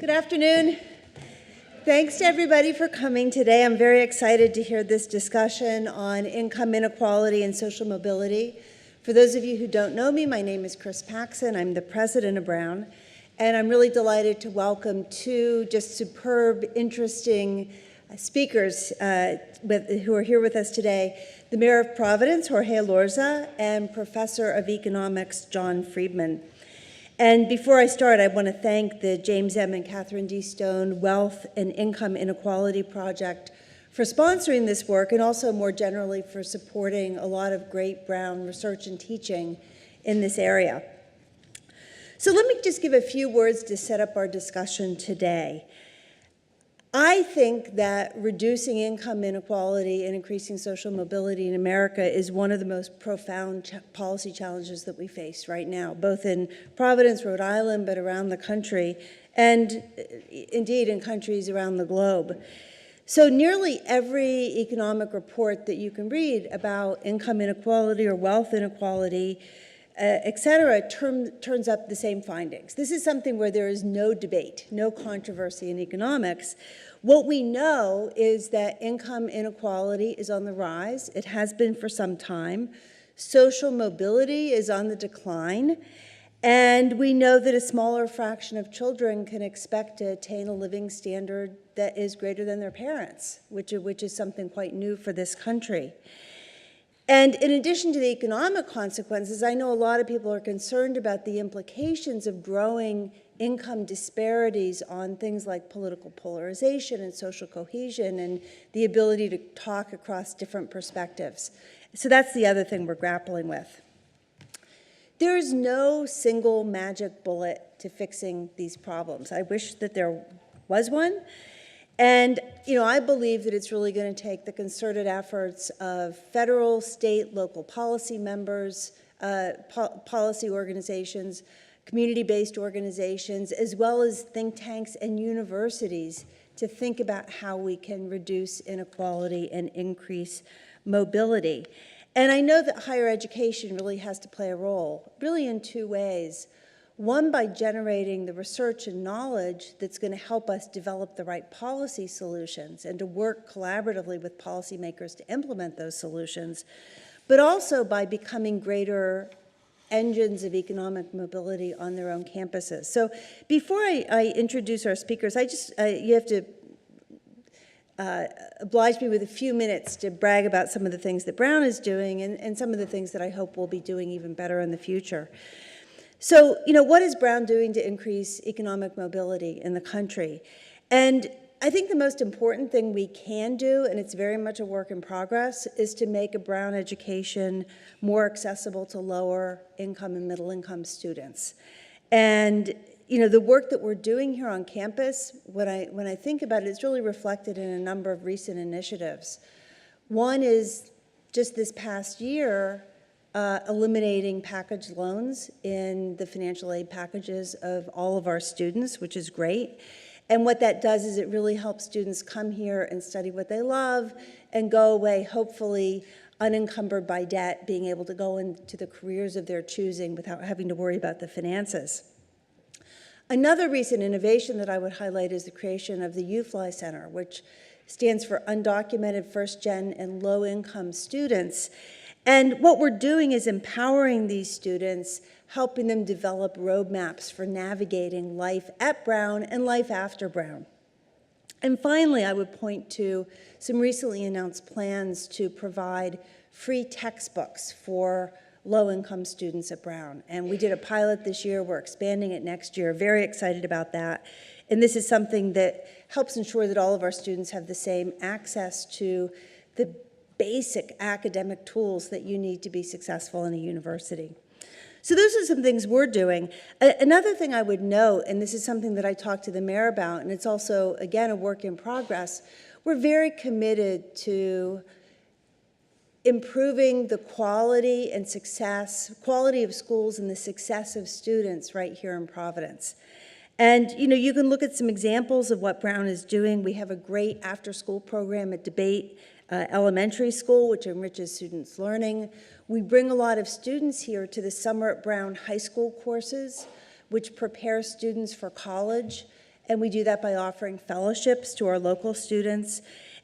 Good afternoon. Thanks to everybody for coming today. I'm very excited to hear this discussion on income inequality and social mobility. For those of you who don't know me, my name is Chris Paxson. I'm the president of Brown, and I'm really delighted to welcome two just superb, interesting speakers who are here with us today. The Mayor of Providence, Jorge Elorza, and Professor of Economics, John Friedman. And before I start, I want to thank the James M. and Catherine D. Stone Wealth and Income Inequality Project for sponsoring this work, and also more generally for supporting a lot of great Brown research and teaching in this area. So let me just give a few words to set up our discussion today. I think that reducing income inequality and increasing social mobility in America is one of the most profound policy challenges that we face right now, both in Providence, Rhode Island, but around the country, and indeed in countries around the globe. So nearly every economic report that you can read about income inequality or wealth inequality, et cetera, turns up the same findings. This is something where there is no debate, no controversy in economics. What we know is that income inequality is on the rise. It has been for some time. Social mobility is on the decline. And we know that a smaller fraction of children can expect to attain a living standard that is greater than their parents, which is something quite new for this country. And in addition to the economic consequences, I know a lot of people are concerned about the implications of growing income disparities on things like political polarization and social cohesion and the ability to talk across different perspectives. So that's the other thing we're grappling with. There is no single magic bullet to fixing these problems. I wish that there was one. And, I believe that it's really going to take the concerted efforts of federal, state, local policy members, policy organizations, community-based organizations, as well as think tanks and universities to think about how we can reduce inequality and increase mobility. And I know that higher education really has to play a role, really in two ways. One, by generating the research and knowledge that's going to help us develop the right policy solutions and to work collaboratively with policymakers to implement those solutions, but also by becoming greater engines of economic mobility on their own campuses. So before I introduce our speakers, you have to oblige me with a few minutes to brag about some of the things that Brown is doing and some of the things that I hope we'll be doing even better in the future. So, what is Brown doing to increase economic mobility in the country? And I think the most important thing we can do, and it's very much a work in progress, is to make a Brown education more accessible to lower income and middle income students. And, the work that we're doing here on campus, when I think about it, it's really reflected in a number of recent initiatives. One is just this past year, eliminating package loans in the financial aid packages of all of our students, which is great. And what that does is it really helps students come here and study what they love and go away, hopefully, unencumbered by debt, being able to go into the careers of their choosing without having to worry about the finances. Another recent innovation that I would highlight is the creation of the UFly Center, which stands for Undocumented First-Gen and Low-Income Students. And what we're doing is empowering these students, helping them develop roadmaps for navigating life at Brown and life after Brown. And finally, I would point to some recently announced plans to provide free textbooks for low-income students at Brown. And we did a pilot this year. We're expanding it next year. Very excited about that. And this is something that helps ensure that all of our students have the same access to the basic academic tools that you need to be successful in a university. So those are some things we're doing. Another thing I would note, and this is something that I talked to the mayor about, and it's also, again, a work in progress, we're very committed to improving the quality and quality of schools and the success of students right here in Providence. And, you can look at some examples of what Brown is doing. We have a great after-school program at Debate Elementary School, which enriches students' learning. We bring a lot of students here to the Summer at Brown High School courses, which prepare students for college and we do that by offering fellowships to our local students.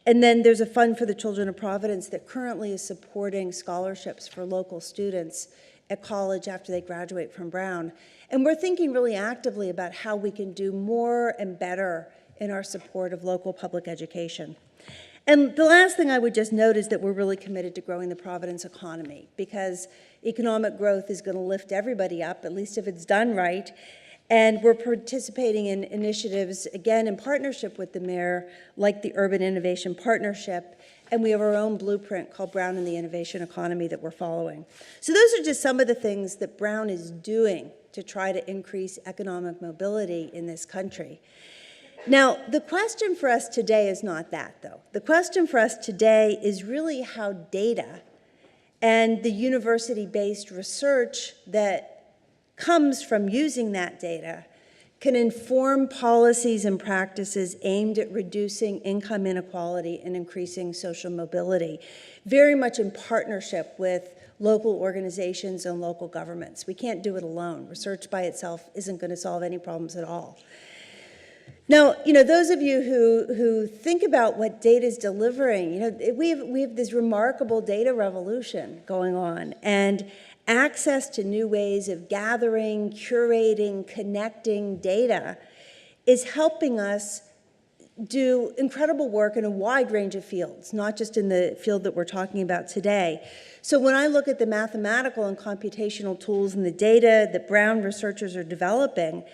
And then there's a fund for the Children of Providence that currently is supporting scholarships for local students at college after they graduate from Brown. And we're thinking really actively about how we can do more and better in our support of local public education. And the last thing I would just note is that we're really committed to growing the Providence economy, because economic growth is going to lift everybody up, at least if it's done right. And we're participating in initiatives, again, in partnership with the mayor, like the Urban Innovation Partnership, and we have our own blueprint called Brown and the Innovation Economy that we're following. So those are just some of the things that Brown is doing to try to increase economic mobility in this country. Now, the question for us today is not that, though. The question for us today is really how data and the university-based research that comes from using that data can inform policies and practices aimed at reducing income inequality and increasing social mobility, very much in partnership with local organizations and local governments. We can't do it alone. Research by itself isn't going to solve any problems at all. Now, those of you who think about what data is delivering, we have this remarkable data revolution going on, and access to new ways of gathering, curating, connecting data is helping us do incredible work in a wide range of fields, not just in the field that we're talking about today. So when I look at the mathematical and computational tools and the data that Brown researchers are developing,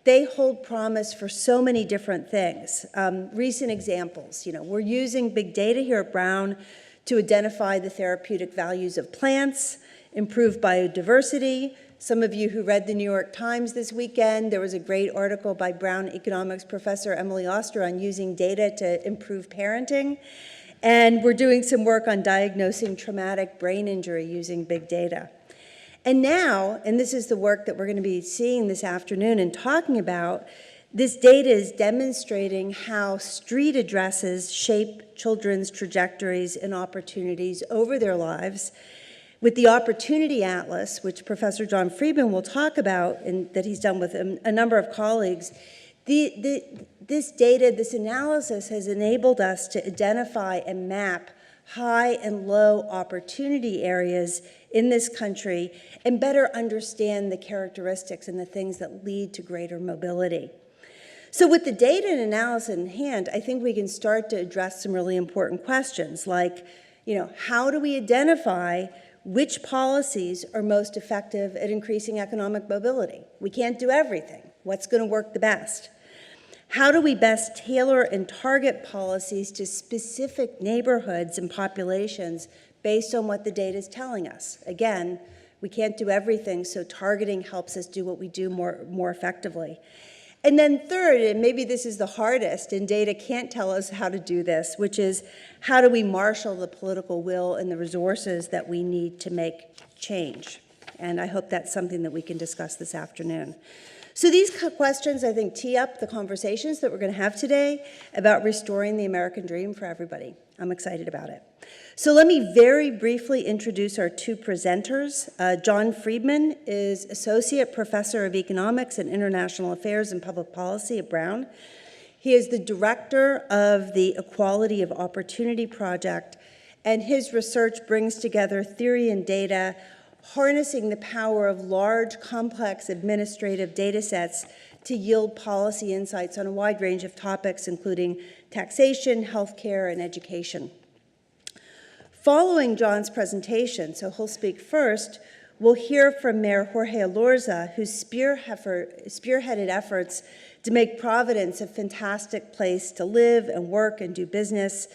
they hold promise for so many different things. Recent examples, we're using big data here at Brown to identify the therapeutic values of plants, improve biodiversity. Some of you who read the New York Times this weekend, there was a great article by Brown economics professor Emily Oster on using data to improve parenting. And we're doing some work on diagnosing traumatic brain injury using big data. And now, and this is the work that we're going to be seeing this afternoon and talking about, this data is demonstrating how street addresses shape children's trajectories and opportunities over their lives. With the Opportunity Atlas, which Professor John Friedman will talk about and that he's done with a number of colleagues, this data, this analysis has enabled us to identify and map high and low opportunity areas in this country and better understand the characteristics and the things that lead to greater mobility. So with the data and analysis in hand, I think we can start to address some really important questions like, how do we identify which policies are most effective at increasing economic mobility? We can't do everything. What's going to work the best? How do we best tailor and target policies to specific neighborhoods and populations based on what the data is telling us? Again, we can't do everything, so targeting helps us do what we do more effectively. And then third, and maybe this is the hardest, and data can't tell us how to do this, which is how do we marshal the political will and the resources that we need to make change? And I hope that's something that we can discuss this afternoon. So these questions, I think, tee up the conversations that we're going to have today about restoring the American dream for everybody. I'm excited about it. So let me very briefly introduce our two presenters. John Friedman is Associate Professor of Economics and International Affairs and Public Policy at Brown. He is the director of the Equality of Opportunity Project, and his research brings together theory and data, harnessing the power of large, complex administrative data sets to yield policy insights on a wide range of topics, including taxation, healthcare, and education. Following John's presentation, so he'll speak first, we'll hear from Mayor Jorge Elorza, who spearheaded efforts to make Providence a fantastic place to live and work and do business.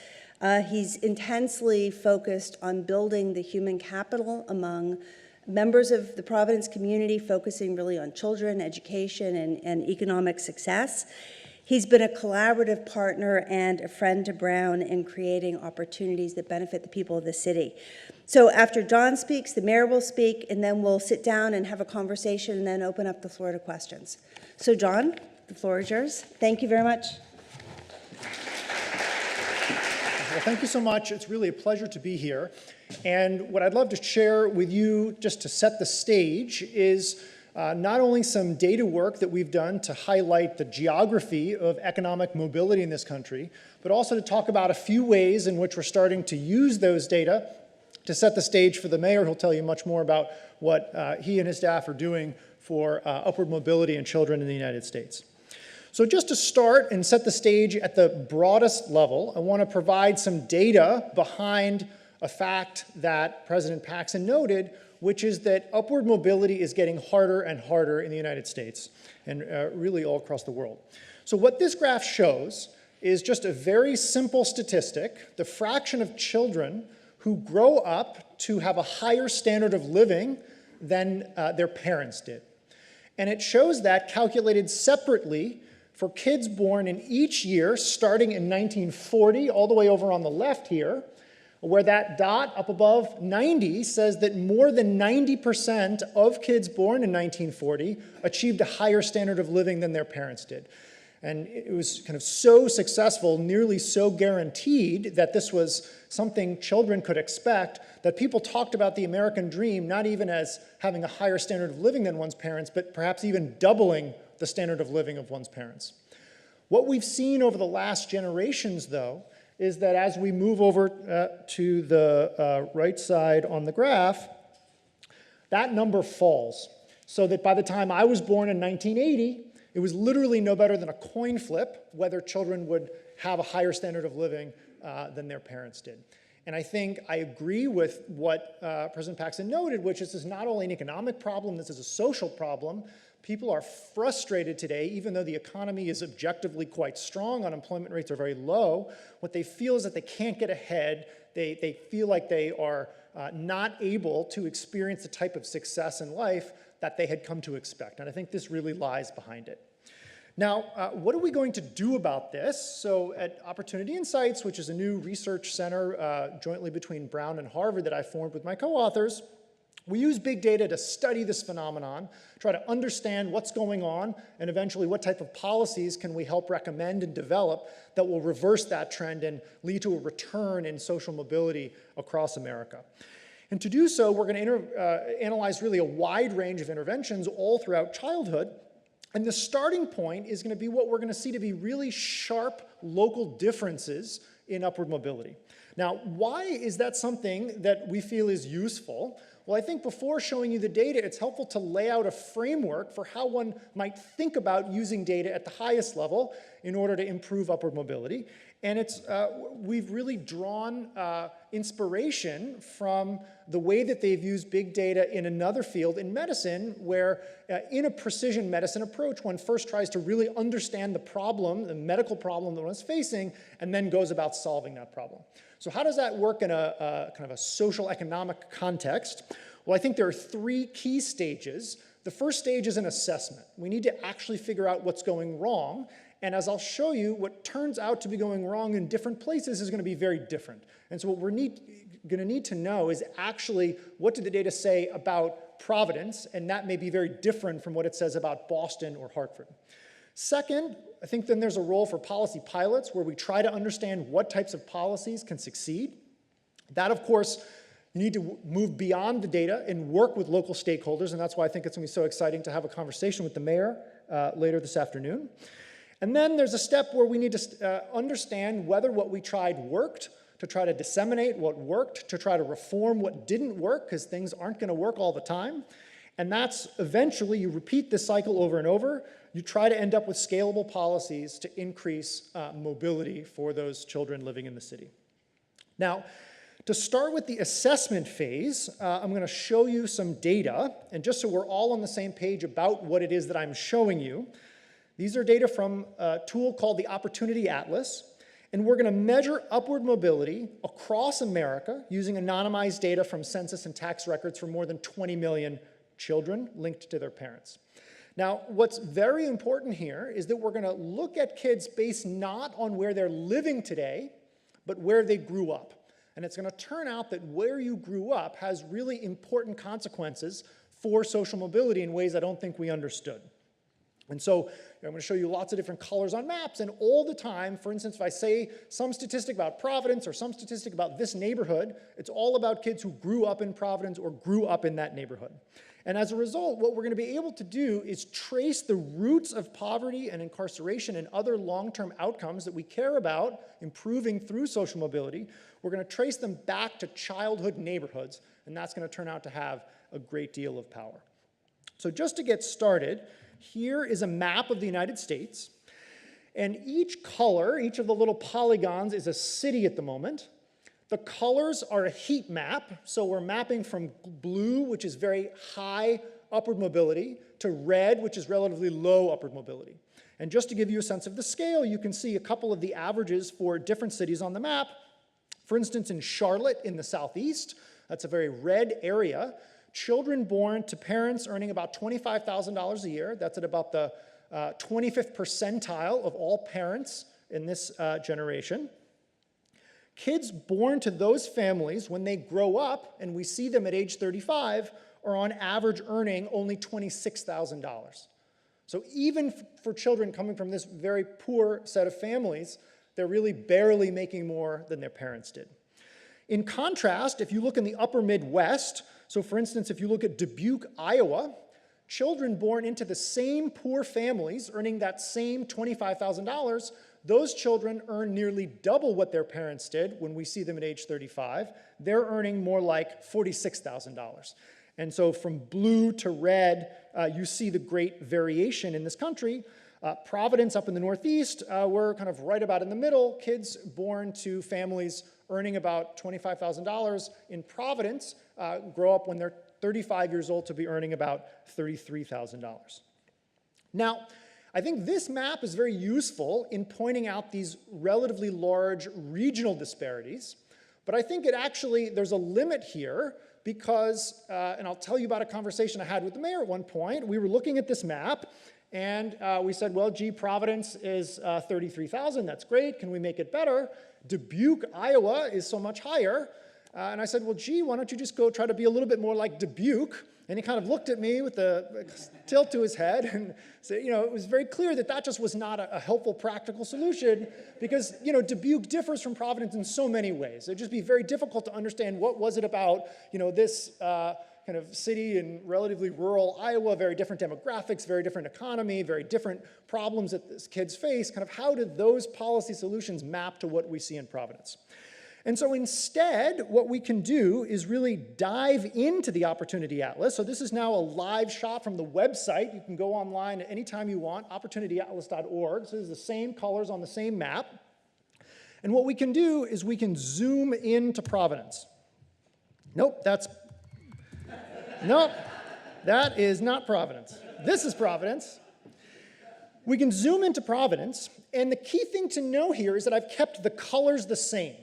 He's intensely focused on building the human capital among members of the Providence community, focusing really on children, education, and economic success. He's been a collaborative partner and a friend to Brown in creating opportunities that benefit the people of the city. So after John speaks, the mayor will speak, and then we'll sit down and have a conversation and then open up the floor to questions. So John, the floor is yours. Thank you very much. Well, thank you so much. It's really a pleasure to be here. And what I'd love to share with you, just to set the stage, is not only some data work that we've done to highlight the geography of economic mobility in this country, but also to talk about a few ways in which we're starting to use those data to set the stage for the mayor, who'll tell you much more about what he and his staff are doing for upward mobility in children in the United States. So just to start and set the stage at the broadest level, I want to provide some data behind a fact that President Paxson noted, which is that upward mobility is getting harder and harder in the United States and really all across the world. So what this graph shows is just a very simple statistic, the fraction of children who grow up to have a higher standard of living than their parents did. And it shows that calculated separately for kids born in each year, starting in 1940, all the way over on the left here, where that dot up above 90 says that more than 90% of kids born in 1940 achieved a higher standard of living than their parents did. And it was kind of so successful, nearly so guaranteed that this was something children could expect, that people talked about the American dream not even as having a higher standard of living than one's parents, but perhaps even doubling the standard of living of one's parents. What we've seen over the last generations, though, is that as we move over to the right side on the graph, that number falls. So that by the time I was born in 1980, it was literally no better than a coin flip whether children would have a higher standard of living than their parents did. And I think I agree with what President Paxson noted, which is this is not only an economic problem, this is a social problem. People are frustrated today, even though the economy is objectively quite strong, unemployment rates are very low. What they feel is that they can't get ahead. They feel like they are not able to experience the type of success in life that they had come to expect. And I think this really lies behind it. Now, what are we going to do about this? So at Opportunity Insights, which is a new research center jointly between Brown and Harvard that I formed with my co-authors, we use big data to study this phenomenon, try to understand what's going on, and eventually what type of policies can we help recommend and develop that will reverse that trend and lead to a return in social mobility across America. And to do so, we're going to analyze really a wide range of interventions all throughout childhood. And the starting point is going to be what we're going to see to be really sharp local differences in upward mobility. Now, why is that something that we feel is useful? Well, I think before showing you the data, it's helpful to lay out a framework for how one might think about using data at the highest level in order to improve upward mobility. And we've really drawn inspiration from the way that they've used big data in another field in medicine, where in a precision medicine approach, one first tries to really understand the problem, the medical problem that one's facing, and then goes about solving that problem. So how does that work in a kind of a social economic context? Well, I think there are three key stages. The first stage is an assessment. We need to actually figure out what's going wrong. And as I'll show you, what turns out to be going wrong in different places is going to be very different. And so what we're going to need to know is actually what did the data say about Providence, and that may be very different from what it says about Boston or Hartford. Second, I think then there's a role for policy pilots where we try to understand what types of policies can succeed. That, of course, you need to move beyond the data and work with local stakeholders, and that's why I think it's going to be so exciting to have a conversation with the mayor later this afternoon. And then there's a step where we need to understand whether what we tried worked, to try to disseminate what worked, to try to reform what didn't work, because things aren't going to work all the time. And that's eventually, you repeat this cycle over and over, you try to end up with scalable policies to increase mobility for those children living in the city. Now, to start with the assessment phase, I'm going to show you some data, and just so we're all on the same page about what it is that I'm showing you, these are data from a tool called the Opportunity Atlas, and we're going to measure upward mobility across America using anonymized data from census and tax records for more than 20 million children linked to their parents. Now, what's very important here is that we're going to look at kids based not on where they're living today, but where they grew up. And it's going to turn out that where you grew up has really important consequences for social mobility in ways I don't think we understood. And so I'm going to show you lots of different colors on maps, and all the time, for instance, if I say some statistic about Providence or some statistic about this neighborhood, it's all about kids who grew up in Providence or grew up in that neighborhood. And as a result, what we're going to be able to do is trace the roots of poverty and incarceration and other long-term outcomes that we care about improving through social mobility. We're going to trace them back to childhood neighborhoods, and that's going to turn out to have a great deal of power. So just to get started, here is a map of the United States. And each color, each of the little polygons, is a city at the moment. The colors are a heat map, so we're mapping from blue, which is very high upward mobility, to red, which is relatively low upward mobility. And just to give you a sense of the scale, you can see a couple of the averages for different cities on the map. For instance, in Charlotte in the southeast, that's a very red area, children born to parents earning about $25,000 a year, that's at about the 25th percentile of all parents in this generation. Kids born to those families, when they grow up, and we see them at age 35, are on average earning only $26,000. So even for children coming from this very poor set of families, they're really barely making more than their parents did. In contrast, if you look in the upper Midwest, so for instance, if you look at Dubuque, Iowa, children born into the same poor families earning that same $25,000, those children earn nearly double what their parents did when we see them at age 35. They're earning more like $46,000. And so from blue to red, you see the great variation in this country. Providence up in the Northeast, we're kind of right about in the middle. Kids born to families earning about $25,000 in Providence grow up when they're 35 years old to be earning about $33,000. Now, I think this map is very useful in pointing out these relatively large regional disparities, but I think there's a limit here because, and I'll tell you about a conversation I had with the mayor at one point. We were looking at this map, and we said, well, gee, Providence is 33,000, that's great, can we make it better? Dubuque, Iowa is so much higher. And I said, well, gee, why don't you just go try to be a little bit more like Dubuque? And he kind of looked at me with a tilt to his head and said, it was very clear that that just was not a helpful practical solution because, Dubuque differs from Providence in so many ways. It'd just be very difficult to understand what was it about, this kind of city in relatively rural Iowa, very different demographics, very different economy, very different problems that these kids face. Kind of how did those policy solutions map to what we see in Providence? And so instead, what we can do is really dive into the Opportunity Atlas. So this is now a live shot from the website. You can go online at any time you want, opportunityatlas.org. So there's the same colors on the same map. And what we can do is we can zoom into Providence. Nope, that is not Providence. This is Providence. We can zoom into Providence, and the key thing to know here is that I've kept the colors the same.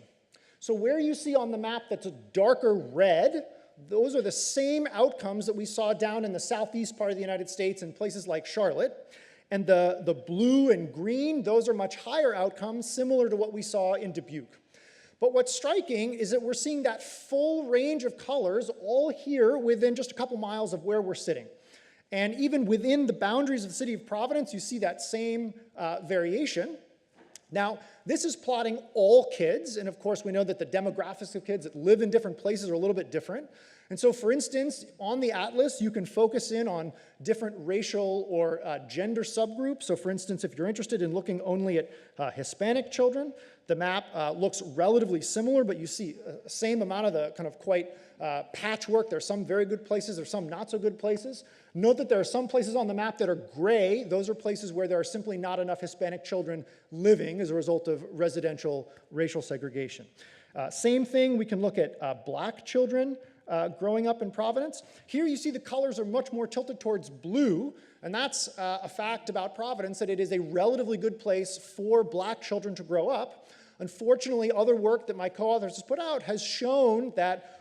So where you see on the map that's a darker red, those are the same outcomes that we saw down in the southeast part of the United States in places like Charlotte. And the blue and green, those are much higher outcomes, similar to what we saw in Dubuque. But what's striking is that we're seeing that full range of colors all here within just a couple miles of where we're sitting. And even within the boundaries of the city of Providence, you see that same variation. Now, this is plotting all kids, and of course we know that the demographics of kids that live in different places are a little bit different. And so, for instance, on the atlas, you can focus in on different racial or gender subgroups. So, for instance, if you're interested in looking only at Hispanic children, the map looks relatively similar, but you see the same amount of the kind of quite patchwork. There are some very good places, there are some not so good places. Note that there are some places on the map that are gray. Those are places where there are simply not enough Hispanic children living as a result of residential racial segregation. Same thing, we can look at black children growing up in Providence. Here you see the colors are much more tilted towards blue, and that's a fact about Providence, that it is a relatively good place for black children to grow up. Unfortunately, other work that my co-authors has put out has shown that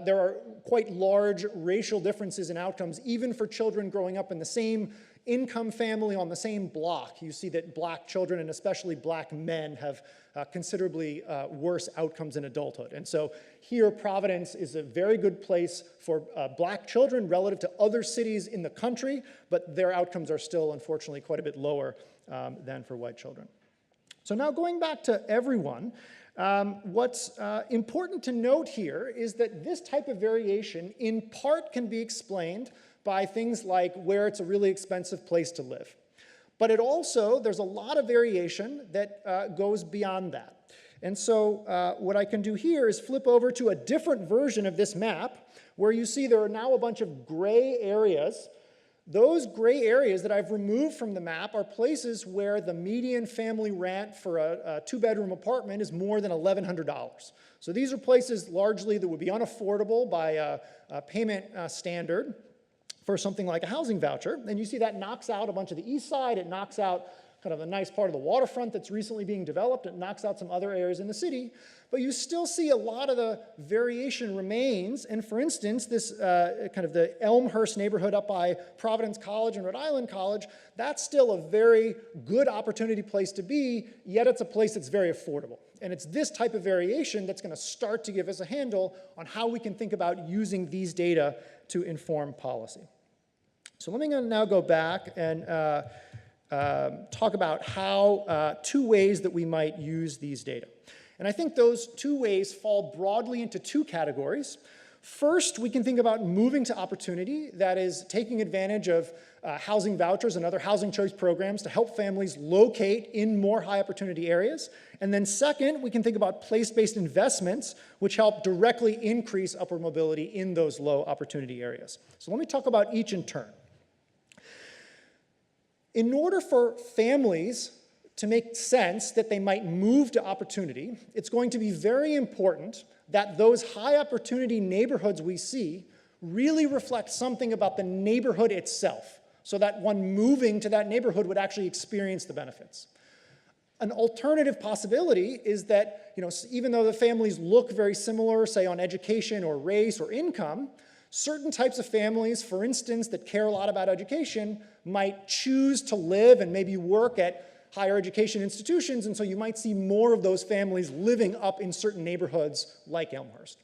there are quite large racial differences in outcomes, even for children growing up in the same income family on the same block. You see that black children, and especially black men, have considerably worse outcomes in adulthood. And so here, Providence is a very good place for black children relative to other cities in the country, but their outcomes are still, unfortunately, quite a bit lower than for white children. So now going back to everyone, what's important to note here is that this type of variation in part can be explained by things like where it's a really expensive place to live. But it also, there's a lot of variation that goes beyond that. And so what I can do here is flip over to a different version of this map where you see there are now a bunch of gray areas. Those gray areas that I've removed from the map are places where the median family rent for a two-bedroom apartment is more than $1,100. So these are places largely that would be unaffordable by a payment standard for something like a housing voucher. And you see that knocks out a bunch of the east side. It knocks out kind of a nice part of the waterfront that's recently being developed. It knocks out some other areas in the city. But you still see a lot of the variation remains. And for instance, this kind of the Elmhurst neighborhood up by Providence College and Rhode Island College, that's still a very good opportunity place to be, yet it's a place that's very affordable. And it's this type of variation that's going to start to give us a handle on how we can think about using these data to inform policy. So let me now go back and talk about how two ways that we might use these data. And I think those two ways fall broadly into two categories. First, we can think about moving to opportunity, that is taking advantage of housing vouchers and other housing choice programs to help families locate in more high opportunity areas. And then second, we can think about place-based investments, which help directly increase upward mobility in those low opportunity areas. So let me talk about each in turn. In order for families to make sense that they might move to opportunity, it's going to be very important that those high opportunity neighborhoods we see really reflect something about the neighborhood itself, so that one moving to that neighborhood would actually experience the benefits. An alternative possibility is that, even though the families look very similar, say on education or race or income, certain types of families, for instance, that care a lot about education, might choose to live and maybe work at higher education institutions, and so you might see more of those families living up in certain neighborhoods like Elmhurst.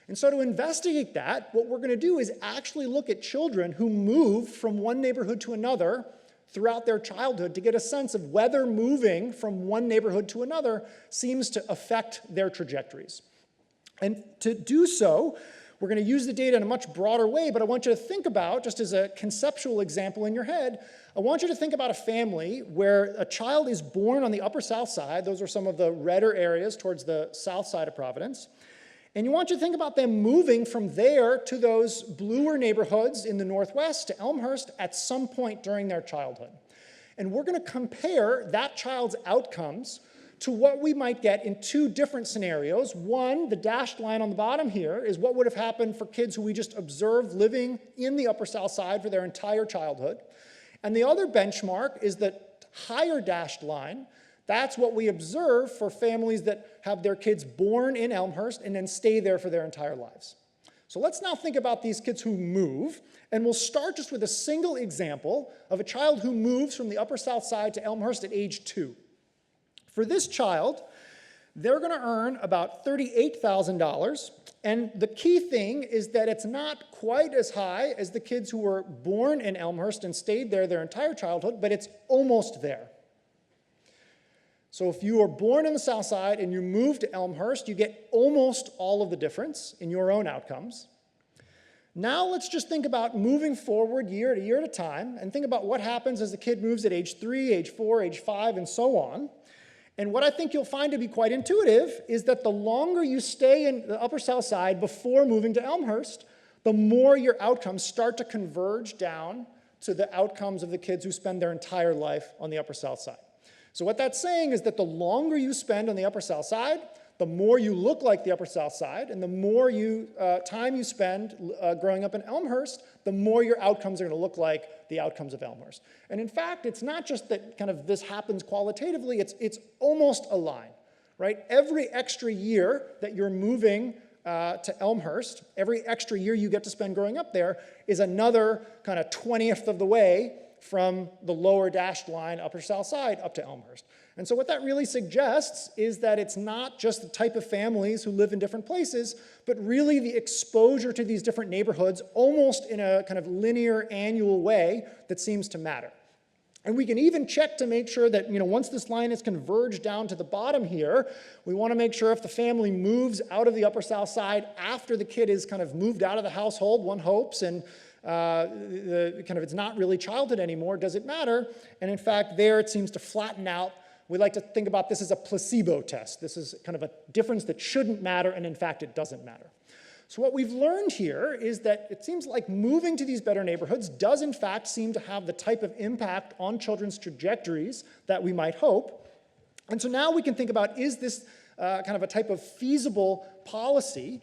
And so to investigate that, what we're going to do is actually look at children who move from one neighborhood to another throughout their childhood to get a sense of whether moving from one neighborhood to another seems to affect their trajectories. And to do so, we're going to use the data in a much broader way, but I want you to think about, just as a conceptual example in your head, I want you to think about a family where a child is born on the Upper South Side. Those are some of the redder areas towards the south side of Providence. And you want you to think about them moving from there to those bluer neighborhoods in the Northwest to Elmhurst at some point during their childhood. And we're going to compare that child's outcomes to what we might get in two different scenarios. One, the dashed line on the bottom here, is what would have happened for kids who we just observed living in the Upper South Side for their entire childhood. And the other benchmark is the higher dashed line. That's what we observe for families that have their kids born in Elmhurst and then stay there for their entire lives. So let's now think about these kids who move, and we'll start just with a single example of a child who moves from the Upper South Side to Elmhurst at age 2. For this child, they're going to earn about $38,000, and the key thing is that it's not quite as high as the kids who were born in Elmhurst and stayed there their entire childhood, but it's almost there. So if you are born in the South Side and you move to Elmhurst, you get almost all of the difference in your own outcomes. Now let's just think about moving forward year to year at a time and think about what happens as the kid moves at age 3, age 4, age 5, and so on. And what I think you'll find to be quite intuitive is that the longer you stay in the Upper South Side before moving to Elmhurst, the more your outcomes start to converge down to the outcomes of the kids who spend their entire life on the Upper South Side. So what that's saying is that the longer you spend on the Upper South Side, the more you look like the Upper South Side, and the more time you spend growing up in Elmhurst, the more your outcomes are going to look like the outcomes of Elmhurst. And in fact, it's not just that kind of this happens qualitatively, it's almost a line, right? Every extra year that you're moving to Elmhurst, every extra year you get to spend growing up there is another kind of 20th of the way from the lower dashed line, Upper South Side, up to Elmhurst. And so what that really suggests is that it's not just the type of families who live in different places, but really the exposure to these different neighborhoods almost in a kind of linear annual way that seems to matter. And we can even check to make sure that, once this line is converged down to the bottom here, we want to make sure if the family moves out of the Upper South Side after the kid is kind of moved out of the household, one hopes, and it's not really childhood anymore. Does it matter? And in fact, there it seems to flatten out. We like to think about this as a placebo test. This is kind of a difference that shouldn't matter, and in fact, it doesn't matter. So what we've learned here is that it seems like moving to these better neighborhoods does in fact seem to have the type of impact on children's trajectories that we might hope. And so now we can think about, is this kind of a type of feasible policy?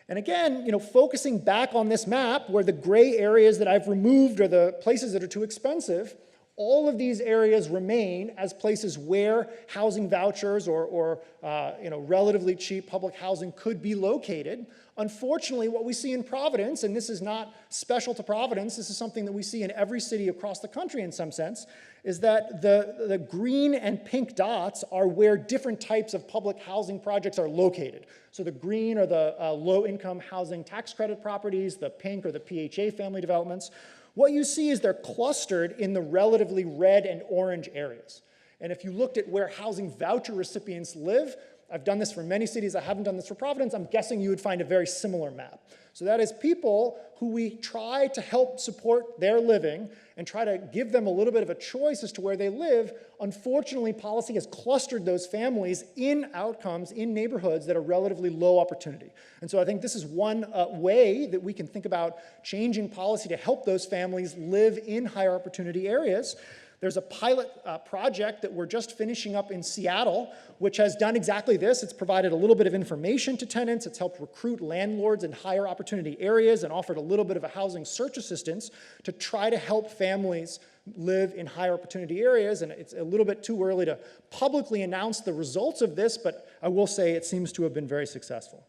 And again, focusing back on this map where the gray areas that I've removed are the places that are too expensive, all of these areas remain as places where housing vouchers or relatively cheap public housing could be located. Unfortunately, what we see in Providence, and this is not special to Providence, this is something that we see in every city across the country in some sense, is that the green and pink dots are where different types of public housing projects are located. So the green are the low-income housing tax credit properties, the pink are the PHA family developments. What you see is they're clustered in the relatively red and orange areas. And if you looked at where housing voucher recipients live, I've done this for many cities, I haven't done this for Providence, I'm guessing you would find a very similar map. So that is people who we try to help support their living and try to give them a little bit of a choice as to where they live. Unfortunately, policy has clustered those families in outcomes, in neighborhoods that are relatively low opportunity. And so I think this is one way that we can think about changing policy to help those families live in higher opportunity areas. There's a pilot project that we're just finishing up in Seattle, which has done exactly this. It's provided a little bit of information to tenants. It's helped recruit landlords in higher opportunity areas and offered a little bit of a housing search assistance to try to help families live in higher opportunity areas. And it's a little bit too early to publicly announce the results of this, but I will say it seems to have been very successful.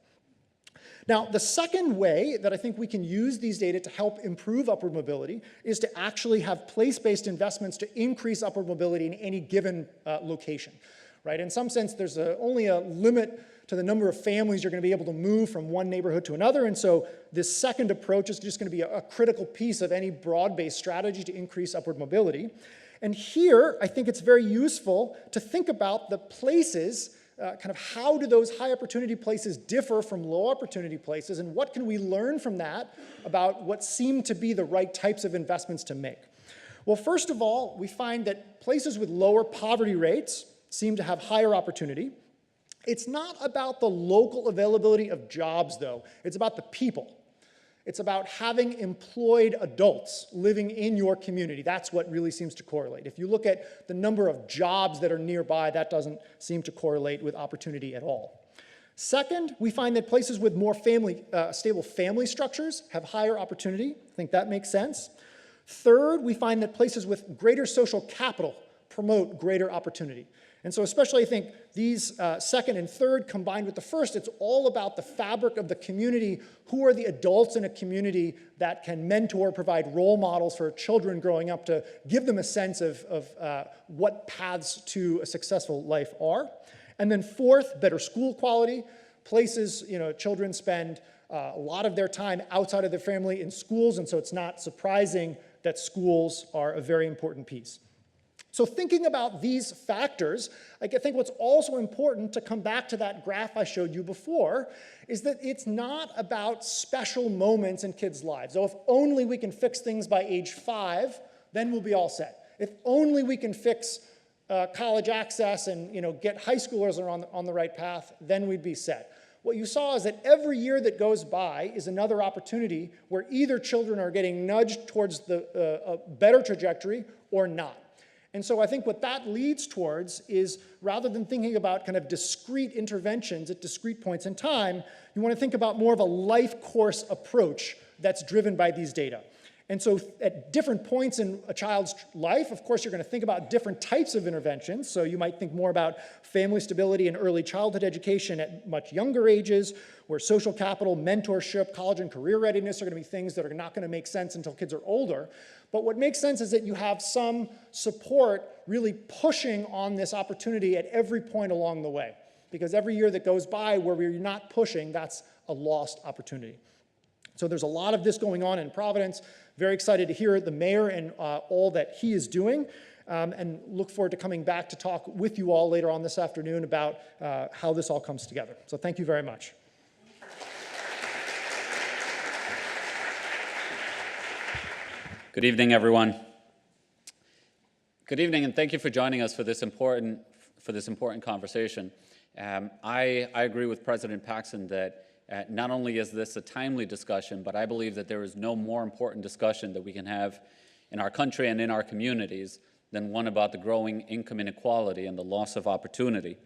Now, the second way that I think we can use these data to help improve upward mobility is to actually have place-based investments to increase upward mobility in any given location, right? In some sense, there's only a limit to the number of families you're going to be able to move from one neighborhood to another, and so this second approach is just going to be a critical piece of any broad-based strategy to increase upward mobility. And here, I think it's very useful to think about the places kind of how do those high opportunity places differ from low opportunity places, and what can we learn from that about what seem to be the right types of investments to make? Well, first of all, we find that places with lower poverty rates seem to have higher opportunity. It's not about the local availability of jobs, though. It's about the people. It's about having employed adults living in your community. That's what really seems to correlate. If you look at the number of jobs that are nearby, that doesn't seem to correlate with opportunity at all. Second, we find that places with more stable family structures have higher opportunity. I think that makes sense. Third, we find that places with greater social capital promote greater opportunity. And so especially I think these second and third combined with the first, it's all about the fabric of the community. Who are the adults in a community that can mentor, provide role models for children growing up to give them a sense of what paths to a successful life are. And then fourth, better school quality. Places, children spend a lot of their time outside of their family in schools, and so it's not surprising that schools are a very important piece. So thinking about these factors, I think what's also important to come back to that graph I showed you before is that it's not about special moments in kids' lives. So if only we can fix things by age 5, then we'll be all set. If only we can fix college access and get high schoolers on the right path, then we'd be set. What you saw is that every year that goes by is another opportunity where either children are getting nudged towards a better trajectory or not. And so I think what that leads towards is, rather than thinking about kind of discrete interventions at discrete points in time, you want to think about more of a life course approach that's driven by these data. And so at different points in a child's life, of course, you're going to think about different types of interventions. So you might think more about family stability and early childhood education at much younger ages, where social capital, mentorship, college and career readiness are going to be things that are not going to make sense until kids are older. But what makes sense is that you have some support really pushing on this opportunity at every point along the way. Because every year that goes by where we're not pushing, that's a lost opportunity. So there's a lot of this going on in Providence. Very excited to hear the mayor and all that he is doing, and look forward to coming back to talk with you all later on this afternoon about how this all comes together. So thank you very much. Good evening, everyone. Good evening, and thank you for joining us for this important conversation. I agree with President Paxson that not only is this a timely discussion, but I believe that there is no more important discussion that we can have in our country and in our communities than one about the growing income inequality and the loss of opportunity.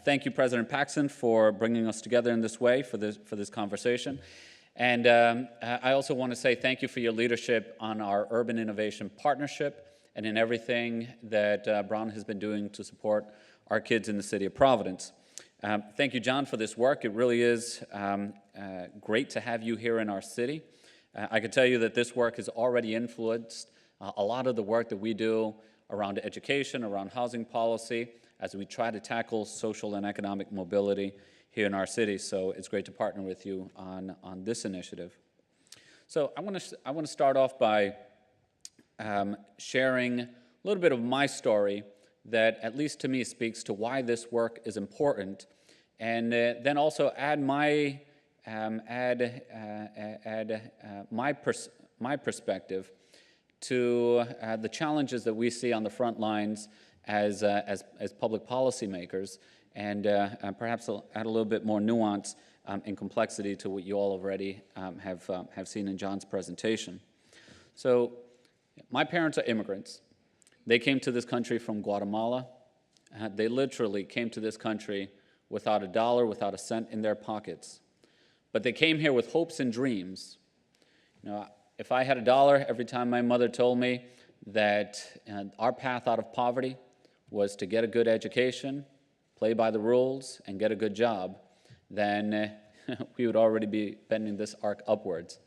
Thank you, President Paxson, for bringing us together in this way for this conversation. And I also want to say thank you for your leadership on our Urban Innovation Partnership and in everything that Brown has been doing to support our kids in the city of Providence. Thank you, John, for this work. It really is great to have you here in our city. I can tell you that this work has already influenced a lot of the work that we do around education, around housing policy, as we try to tackle social and economic mobility here in our city. So it's great to partner with you on this initiative. So I want to start off by sharing a little bit of my story that, at least to me, speaks to why this work is important, and then also add my perspective to the challenges that we see on the front lines as public policymakers, and perhaps add a little bit more nuance and complexity to what you all already have seen in John's presentation. So, my parents are immigrants. They came to this country from Guatemala. They literally came to this country without a dollar, without a cent in their pockets. But they came here with hopes and dreams. You know, if I had a dollar every time my mother told me that our path out of poverty was to get a good education, play by the rules, and get a good job, then we would already be bending this arc upwards.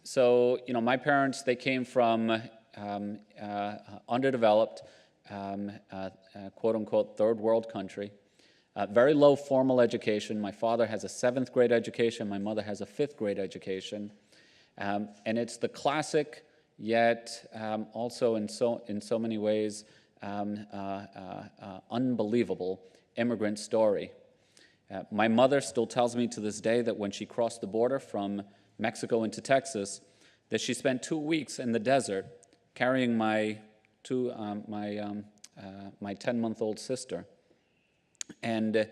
So, you know, my parents, they came from underdeveloped, quote-unquote, third world country. Very low formal education. My father has a 7th grade education. My mother has a 5th grade education. And it's the classic, yet also in so many ways, unbelievable immigrant story. My mother still tells me to this day that when she crossed the border from Mexico into Texas, that she spent 2 weeks in the desert carrying my 10-month-old sister. And you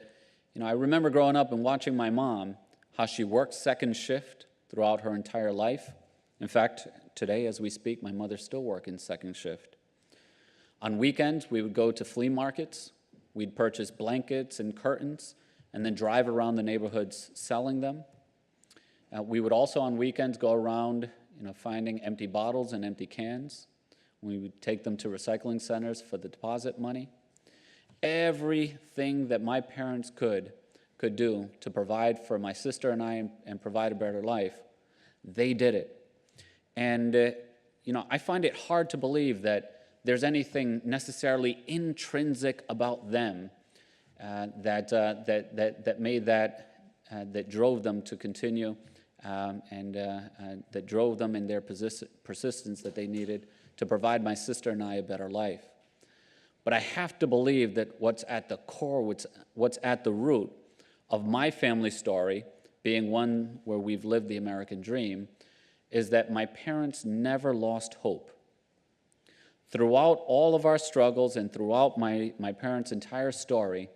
know, I remember growing up and watching my mom, how she worked second shift throughout her entire life. In fact, today as we speak, my mother's still working second shift. On weekends, we would go to flea markets. We'd purchase blankets and curtains and then drive around the neighborhoods selling them. We would also on weekends go around, you know, finding empty bottles and empty cans. We would take them to recycling centers for the deposit money. Everything that my parents could do to provide for my sister and I and provide a better life, they did it. And you know, I find it hard to believe that there's anything necessarily intrinsic about them that drove them to continue and that drove them in their persistence that they needed to provide my sister and I a better life. But I have to believe that what's at the core, what's at the root of my family story, being one where we've lived the American dream, is that my parents never lost hope. Throughout all of our struggles and throughout my parents' entire story,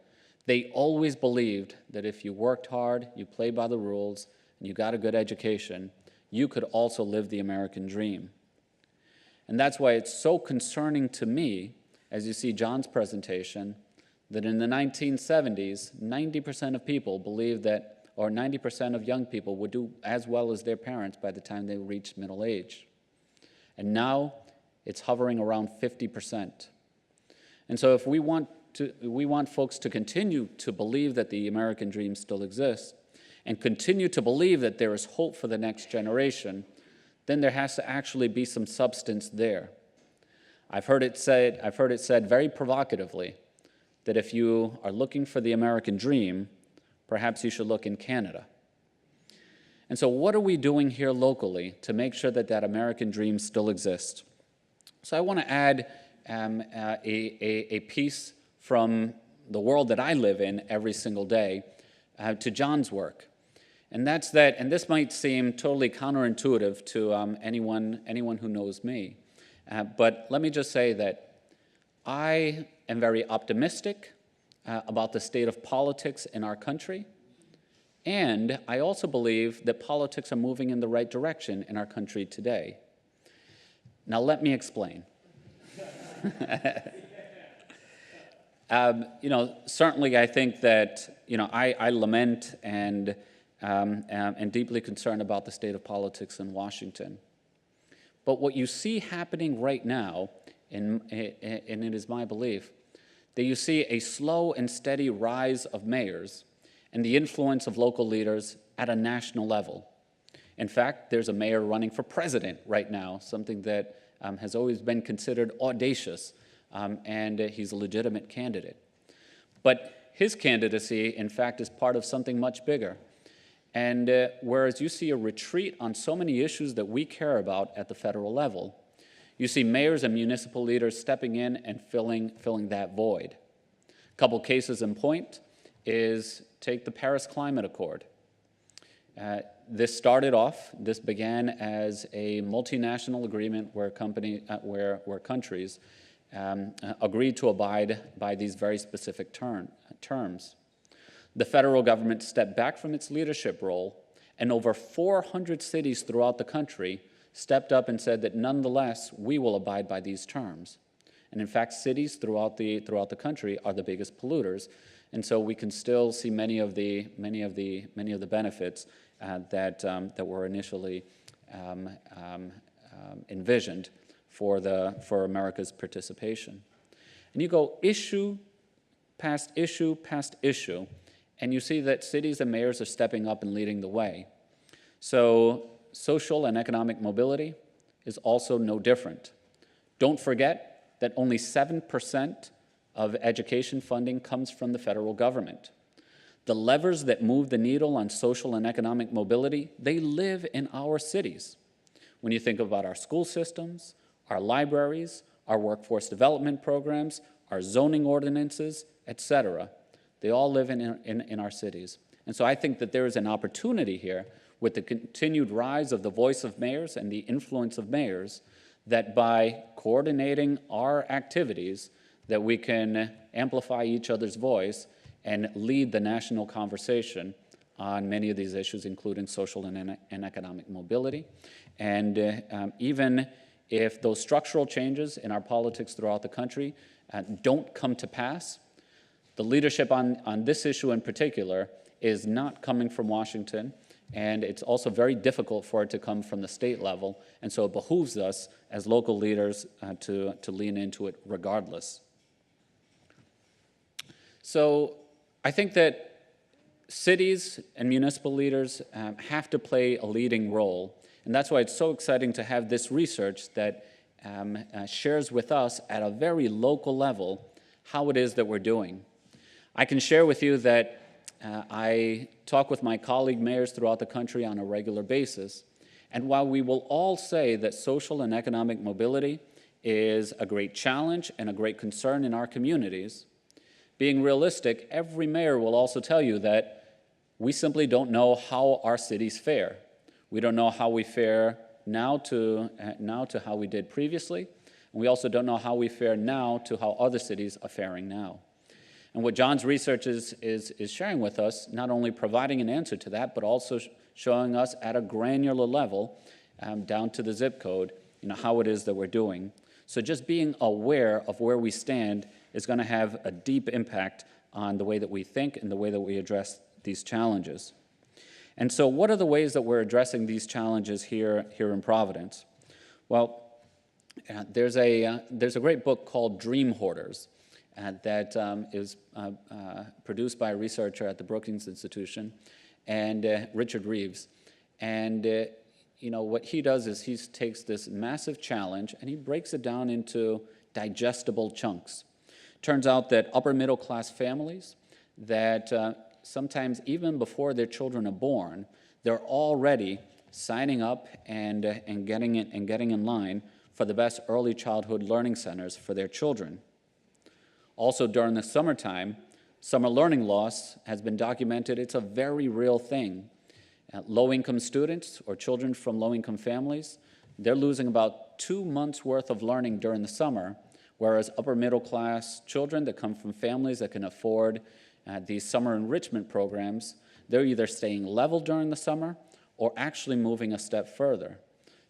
they always believed that if you worked hard, you played by the rules, and you got a good education, you could also live the American dream. And that's why it's so concerning to me, as you see John's presentation, that in the 1970s, 90% of people believed that, or 90% of young people would do as well as their parents by the time they reached middle age. And now it's hovering around 50%. And so if we want folks to continue to believe that the American dream still exists and continue to believe that there is hope for the next generation, then there has to actually be some substance there. I've heard it said very provocatively that if you are looking for the American dream, perhaps you should look in Canada. And so what are we doing here locally to make sure that that American dream still exists? So I want to add a piece from the world that I live in every single day to John's work. And that's that, and this might seem totally counterintuitive to anyone who knows me. But let me just say that I am very optimistic about the state of politics in our country. And I also believe that politics are moving in the right direction in our country today. Now, let me explain. Certainly I think that, I lament and deeply concerned about the state of politics in Washington. But what you see happening right now, and it is my belief, that you see a slow and steady rise of mayors and the influence of local leaders at a national level. In fact, there's a mayor running for president right now, something that has always been considered audacious, and he's a legitimate candidate. But his candidacy, in fact, is part of something much bigger. And whereas you see a retreat on so many issues that we care about at the federal level, you see mayors and municipal leaders stepping in and filling that void. A couple cases in point is take the Paris Climate Accord. This began as a multinational agreement where countries agreed to abide by these very specific terms. The federal government stepped back from its leadership role, and over 400 cities throughout the country stepped up and said that nonetheless, we will abide by these terms. And in fact, cities throughout the country are the biggest polluters, and so we can still see many of the benefits that were initially envisioned for America's participation. And you go issue past issue past issue, and you see that cities and mayors are stepping up and leading the way. So social and economic mobility is also no different. Don't forget that only 7% of education funding comes from the federal government. The levers that move the needle on social and economic mobility, they live in our cities. When you think about our school systems, our libraries, our workforce development programs, our zoning ordinances, etc., they all live in our cities. And so I think that there is an opportunity here with the continued rise of the voice of mayors and the influence of mayors, that by coordinating our activities, that we can amplify each other's voice and lead the national conversation on many of these issues, including social and economic mobility. And even if those structural changes in our politics throughout the country don't come to pass, the leadership on this issue in particular is not coming from Washington, and it's also very difficult for it to come from the state level, and so it behooves us as local leaders to lean into it regardless. So I think that cities and municipal leaders have to play a leading role, and that's why it's so exciting to have this research that shares with us at a very local level how it is that we're doing. I can share with you that I talk with my colleague mayors throughout the country on a regular basis, and while we will all say that social and economic mobility is a great challenge and a great concern in our communities, being realistic, every mayor will also tell you that we simply don't know how our cities fare. We don't know how we fare now to how we did previously, and we also don't know how we fare now to how other cities are faring now. And what John's research is sharing with us, not only providing an answer to that, but also showing us at a granular level, down to the zip code, how it is that we're doing. So just being aware of where we stand is going to have a deep impact on the way that we think and the way that we address these challenges. And so what are the ways that we're addressing these challenges here in Providence? Well, there's a great book called Dream Hoarders that is produced by a researcher at the Brookings Institution, and Richard Reeves. And what he does is he takes this massive challenge and he breaks it down into digestible chunks. Turns out that upper middle class families that sometimes even before their children are born, they're already signing up and getting in line for the best early childhood learning centers for their children. Also, during the summertime, summer learning loss has been documented. It's a very real thing. Low-income students or children from low-income families, they're losing about 2 months' worth of learning during the summer, whereas upper-middle-class children that come from families that can afford these summer enrichment programs, they're either staying level during the summer or actually moving a step further.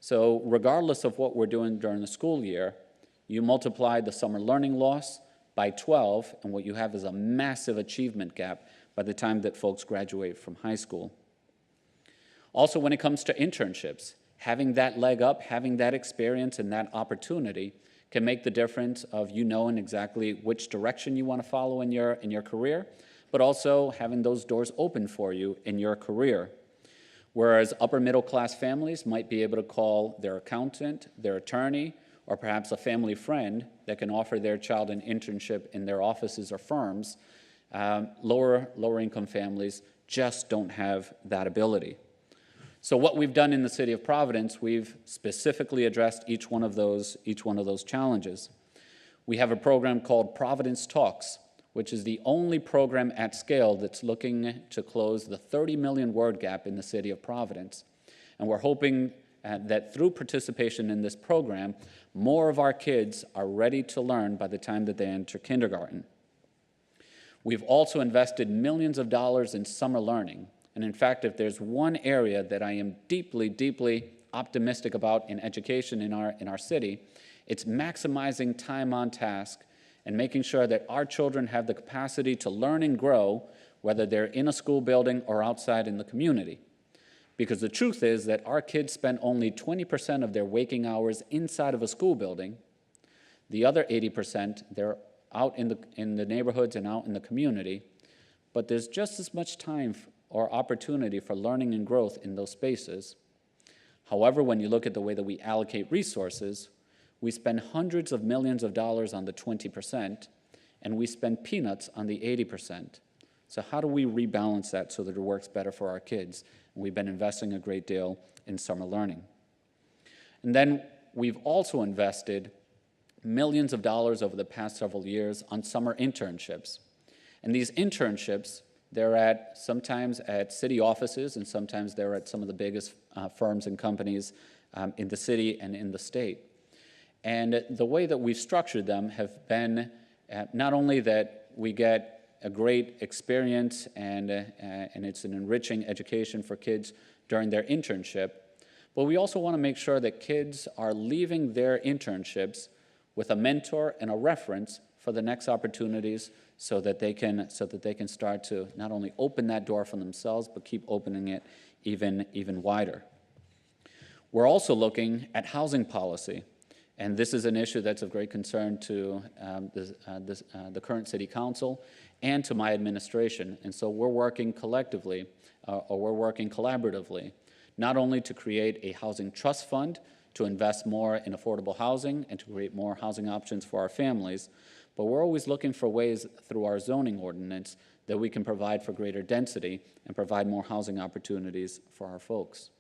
So regardless of what we're doing during the school year, you multiply the summer learning loss by 12, and what you have is a massive achievement gap by the time that folks graduate from high school. Also, when it comes to internships, having that leg up, having that experience and that opportunity can make the difference of you knowing exactly which direction you want to follow in your career, but also having those doors open for you in your career. Whereas upper middle class families might be able to call their accountant, their attorney, or perhaps a family friend that can offer their child an internship in their offices or firms, lower income families just don't have that ability. So what we've done in the city of Providence, we've specifically addressed each one of those challenges. We have a program called Providence Talks, which is the only program at scale that's looking to close the 30 million word gap in the city of Providence. And we're hoping that through participation in this program, more of our kids are ready to learn by the time that they enter kindergarten. We've also invested millions of dollars in summer learning. And in fact, if there's one area that I am deeply, deeply optimistic about in education in our city, it's maximizing time on task and making sure that our children have the capacity to learn and grow, whether they're in a school building or outside in the community. Because the truth is that our kids spend only 20% of their waking hours inside of a school building. The other 80%, they're out in the neighborhoods and out in the community, but there's just as much time or opportunity for learning and growth in those spaces. However, when you look at the way that we allocate resources, we spend hundreds of millions of dollars on the 20%, and we spend peanuts on the 80%. So how do we rebalance that so that it works better for our kids? And we've been investing a great deal in summer learning. And then we've also invested millions of dollars over the past several years on summer internships. And these internships, they're sometimes at city offices, and sometimes they're at some of the biggest firms and companies in the city and in the state. And the way that we've structured them have been not only that we get a great experience and it's an enriching education for kids during their internship, but we also want to make sure that kids are leaving their internships with a mentor and a reference for the next opportunities so that they can start to not only open that door for themselves, but keep opening it even wider. We're also looking at housing policy. And this is an issue that's of great concern to the current city council and to my administration. And so we're working collectively, or we're working collaboratively, not only to create a housing trust fund to invest more in affordable housing and to create more housing options for our families, but we're always looking for ways through our zoning ordinance that we can provide for greater density and provide more housing opportunities for our folks.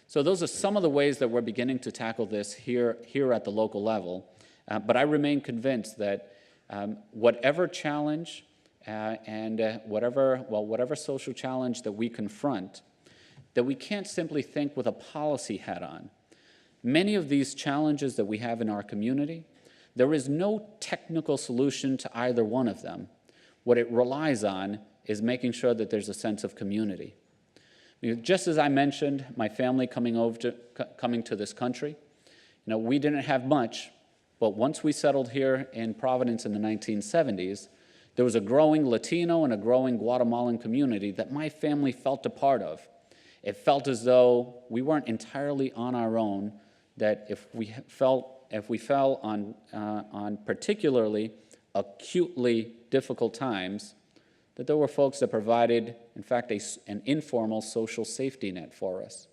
So those are some of the ways that we're beginning to tackle this here at the local level. But I remain convinced that whatever challenge and whatever social challenge that we confront, that we can't simply think with a policy hat on. Many of these challenges that we have in our community, there is no technical solution to either one of them. What it relies on is making sure that there's a sense of community. Just as I mentioned, my family coming to this country, we didn't have much, but once we settled here in Providence in the 1970s, there was a growing Latino and a growing Guatemalan community that my family felt a part of. It felt as though we weren't entirely on our own, that if we fell on particularly acutely difficult times, that there were folks that provided, in fact, an informal social safety net for us.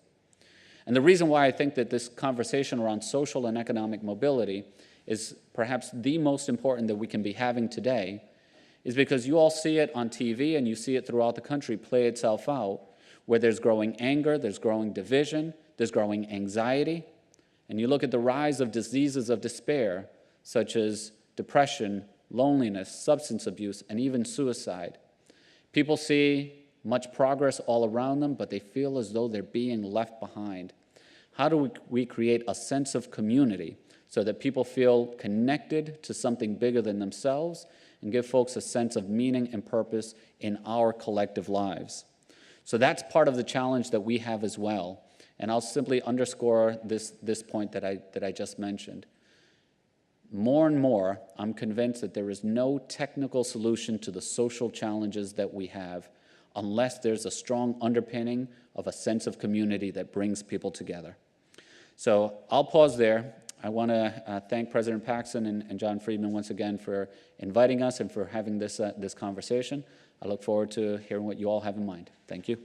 And the reason why I think that this conversation around social and economic mobility is perhaps the most important that we can be having today is because you all see it on TV and you see it throughout the country play itself out, where there's growing anger, there's growing division, there's growing anxiety, and you look at the rise of diseases of despair, such as depression, loneliness, substance abuse, and even suicide. People see much progress all around them, but they feel as though they're being left behind. How do we create a sense of community so that people feel connected to something bigger than themselves and give folks a sense of meaning and purpose in our collective lives? So that's part of the challenge that we have as well. And I'll simply underscore this point that I just mentioned. More and more, I'm convinced that there is no technical solution to the social challenges that we have unless there's a strong underpinning of a sense of community that brings people together. So I'll pause there. I want to thank President Paxson and John Friedman once again for inviting us and for having this conversation. I look forward to hearing what you all have in mind. Thank you.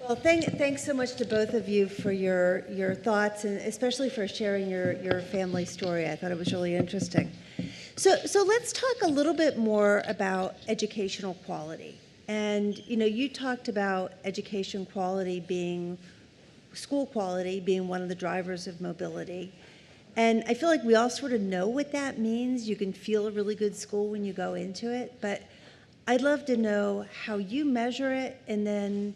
Well, thanks so much to both of you for your thoughts, and especially for sharing your family story. I thought it was really interesting. So let's talk a little bit more about educational quality. And you talked about education quality school quality being one of the drivers of mobility. And I feel like we all sort of know what that means. You can feel a really good school when you go into it, but I'd love to know how you measure it, and then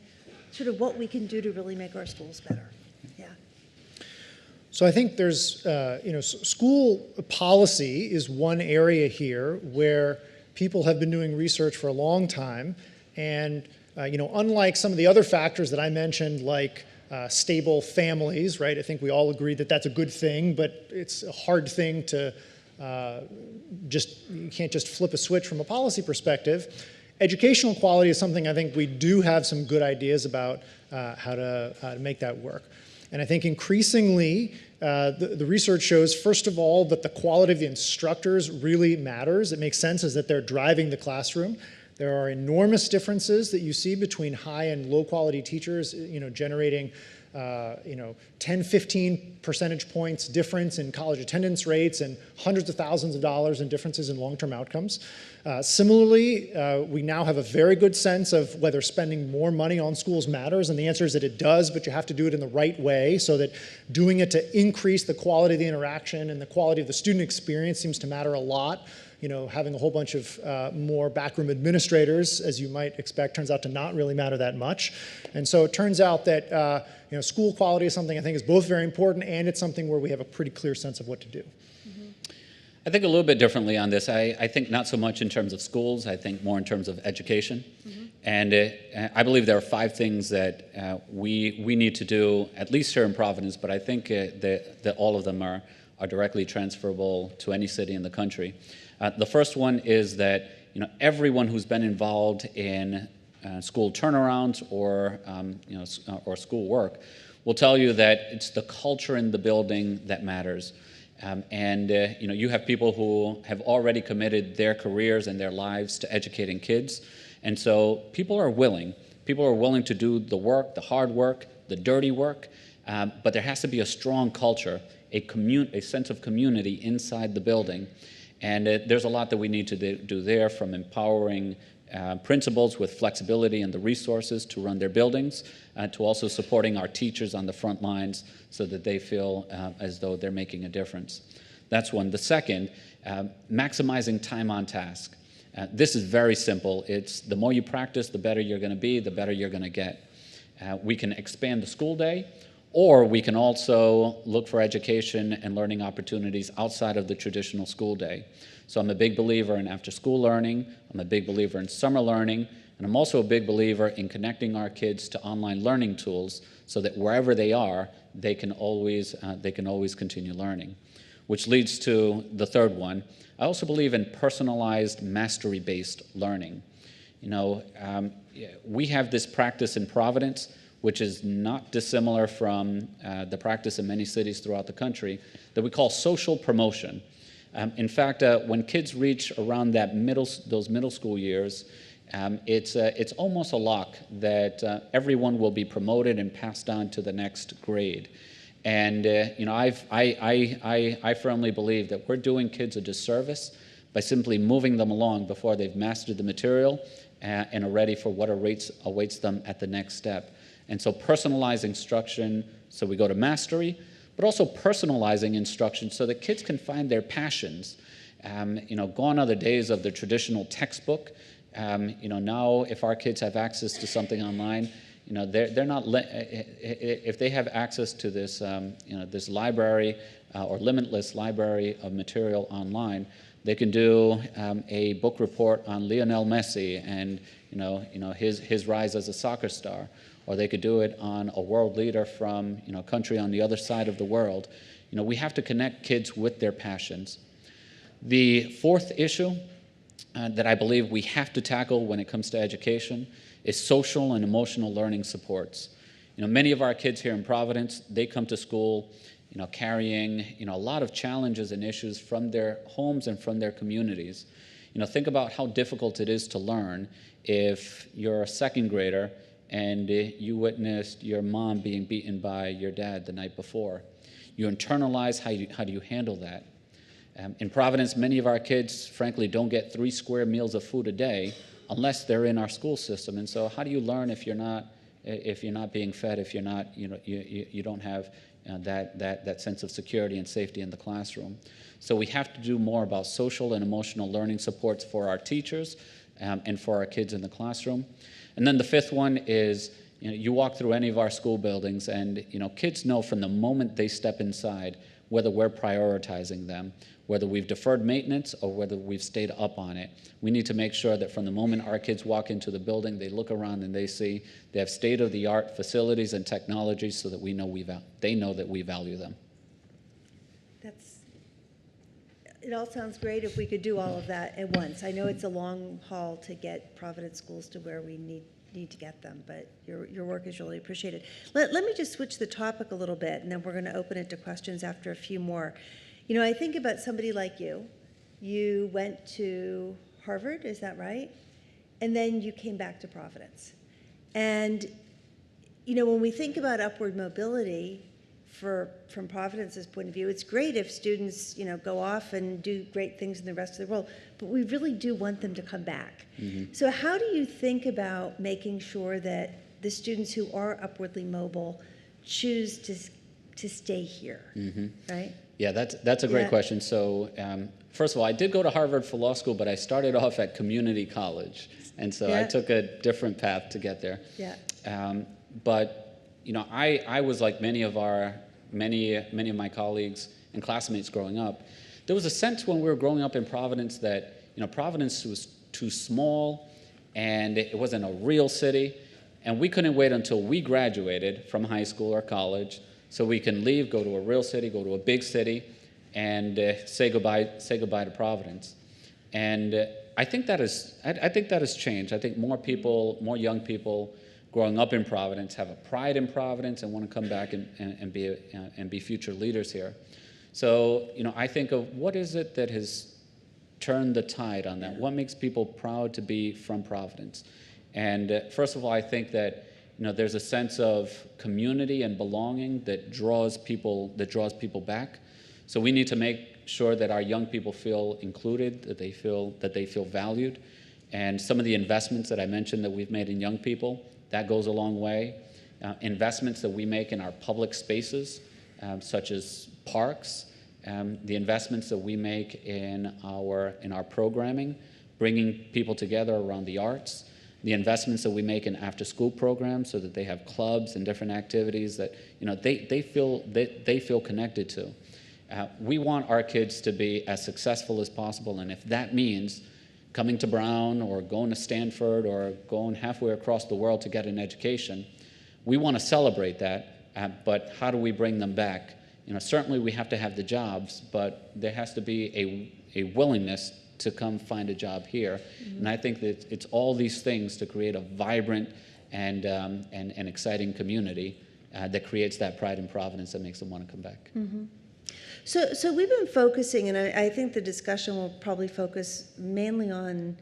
sort of what we can do to really make our schools better. Yeah. So I think there's, school policy is one area here where people have been doing research for a long time. And, unlike some of the other factors that I mentioned, like stable families, right? I think we all agree that that's a good thing, but it's a hard thing to you can't just flip a switch from a policy perspective. Educational quality is something I think we do have some good ideas about how to make that work. And I think increasingly, the research shows, first of all, that the quality of the instructors really matters. It makes sense as that they're driving the classroom. There are enormous differences that you see between high and low quality teachers, generating 10, 15 percentage points difference in college attendance rates and hundreds of thousands of dollars in differences in long-term outcomes. Similarly, we now have a very good sense of whether spending more money on schools matters, and the answer is that it does, but you have to do it in the right way, so that doing it to increase the quality of the interaction and the quality of the student experience seems to matter a lot. Having a whole bunch of more backroom administrators, as you might expect, turns out to not really matter that much. And so it turns out that school quality is something I think is both very important, and it's something where we have a pretty clear sense of what to do. I think a little bit differently on this. I think not so much in terms of schools. I think more in terms of education. And I believe there are 5 things that we need to do, at least here in Providence, but I think that all of them are directly transferable to any city in the country. The first one is that everyone who's been involved in school turnarounds or school work will tell you that it's the culture in the building that matters. You have people who have already committed their careers and their lives to educating kids, and so people are willing to do the work, the hard work, the dirty work, but there has to be a strong culture, a sense of community inside the building. And there's a lot that we need to do there, from empowering principals with flexibility and the resources to run their buildings, to also supporting our teachers on the front lines so that they feel as though they're making a difference. That's one. The second, maximizing time on task. This is very simple. It's the more you practice, the better you're going to be, the better you're going to get. We can expand the school day, or we can also look for education and learning opportunities outside of the traditional school day. So I'm a big believer in after-school learning. I'm a big believer in summer learning. And I'm also a big believer in connecting our kids to online learning tools so that wherever they are, they can always continue learning. Which leads to the third one. I also believe in personalized mastery-based learning. We have this practice in Providence, which is not dissimilar from the practice in many cities throughout the country, that we call social promotion. In fact, when kids reach around those middle school years, it's almost a lock that everyone will be promoted and passed on to the next grade. And I firmly believe that we're doing kids a disservice by simply moving them along before they've mastered the material and are ready for what awaits them at the next step. And so personalizing instruction, so we go to mastery, but also personalizing instruction so that kids can find their passions Gone are the days of the traditional textbook. Now if our kids have access to something online, they're not, if they have access to this, this library or limitless library of material online, they can do a book report on Lionel Messi and his rise as a soccer star, or they could do it on a world leader from a country on the other side of the world. We have to connect kids with their passions. The fourth issue that I believe we have to tackle when it comes to education is social and emotional learning supports. Many of our kids here in Providence, they come to school carrying a lot of challenges and issues from their homes and from their communities. Think about how difficult it is to learn if you're a second grader and you witnessed your mom being beaten by your dad the night before. You internalize how do you handle that? In Providence, many of our kids, frankly, don't get 3 square meals of food a day unless they're in our school system. And so how do you learn if you're not being fed, if you're not, you don't have that sense of security and safety in the classroom? So we have to do more about social and emotional learning supports for our teachers and for our kids in the classroom. And then the fifth one is, you walk through any of our school buildings and, kids know from the moment they step inside whether we're prioritizing them, whether we've deferred maintenance or whether we've stayed up on it. We need to make sure that from the moment our kids walk into the building, they look around and they see they have state-of-the-art facilities and technologies so that they know that we value them. It all sounds great if we could do all of that at once. I know it's a long haul to get Providence schools to where we need to get them, but your work is really appreciated. Let me just switch the topic a little bit, and then we're going to open it to questions after a few more. I think about somebody like you. You went to Harvard, is that right? And then you came back to Providence. And, when we think about upward mobility from Providence's point of view, it's great if students, go off and do great things in the rest of the world, but we really do want them to come back. Mm-hmm. So how do you think about making sure that the students who are upwardly mobile choose to stay here, mm-hmm. right? Yeah, that's a great question. So first of all, I did go to Harvard for law school, but I started off at community college. And so I took a different path to get there. Yeah. But I was like many of my colleagues and classmates growing up. There was a sense when we were growing up in Providence that Providence was too small and it wasn't a real city, and we couldn't wait until we graduated from high school or college so we can leave, go to a real city, go to a big city, and say goodbye to Providence. And I think that has changed. I think more young people growing up in Providence have a pride in Providence and want to come back and be future leaders here. So I think of what is it that has turned the tide on that? What makes people proud to be from Providence? And first of all, I think that there's a sense of community and belonging that draws people back. So we need to make sure that our young people feel included, that they feel valued. And some of the investments that I mentioned that we've made in young people, that goes a long way. Investments that we make in our public spaces, such as parks, the investments that we make in our programming, bringing people together around the arts, the investments that we make in after-school programs so that they have clubs and different activities that they feel connected to. We want our kids to be as successful as possible, and if that means coming to Brown or going to Stanford or going halfway across the world to get an education, we want to celebrate that, but how do we bring them back? Certainly we have to have the jobs, but there has to be a willingness to come find a job here. Mm-hmm. And I think that it's all these things to create a vibrant and exciting community that creates that pride in Providence that makes them want to come back. Mm-hmm. So we've been focusing, and I think the discussion will probably focus mainly on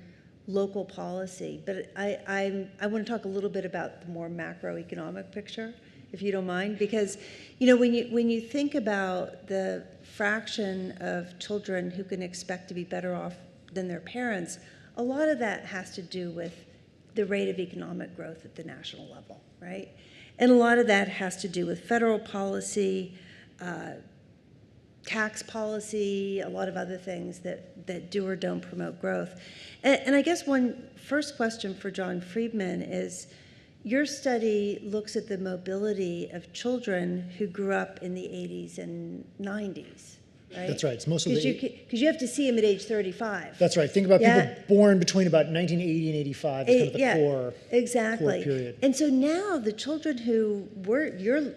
local policy, but I want to talk a little bit about the more macroeconomic picture, if you don't mind, because when you think about the fraction of children who can expect to be better off than their parents, a lot of that has to do with the rate of economic growth at the national level, right? And a lot of that has to do with federal policy, tax policy, a lot of other things that do or don't promote growth. And I guess one first question for John Friedman is, your study looks at the mobility of children who grew up in the 80s and 90s, right? That's right. It's mostly because you have to see them at age 35. That's right. Think about people born between about 1980 and 85 as kind of the core period. And so now the children who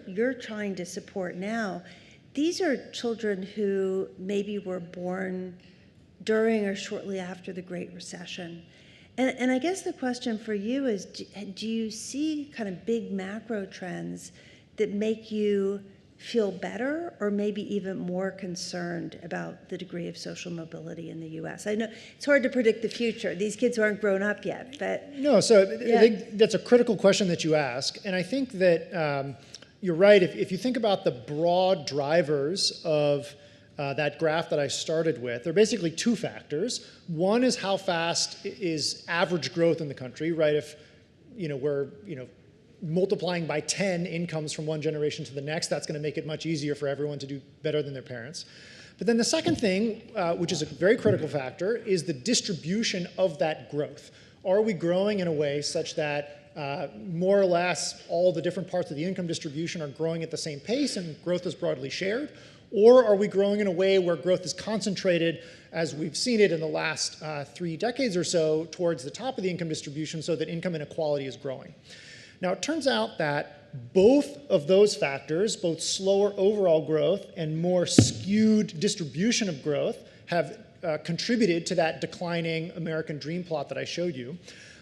you're trying to support now, these are children who maybe were born during or shortly after the Great Recession. And I guess the question for you is, do you see kind of big macro trends that make you feel better or maybe even more concerned about the degree of social mobility in the U.S.? I know it's hard to predict the future. These kids aren't grown up yet, but... No, so I think that's a critical question that you ask. And I think that you're right. If you think about the broad drivers of that graph that I started with, there are basically two factors. One is how fast is average growth in the country, right? If we're multiplying by 10 incomes from one generation to the next, that's going to make it much easier for everyone to do better than their parents. But then the second thing, which is a very critical factor, is the distribution of that growth. Are we growing in a way such that more or less all the different parts of the income distribution are growing at the same pace and growth is broadly shared? Or are we growing in a way where growth is concentrated, as we've seen it in the last 3 decades or so, towards the top of the income distribution so that income inequality is growing? Now, it turns out that both of those factors, both slower overall growth and more skewed distribution of growth, have contributed to that declining American dream plot that I showed you.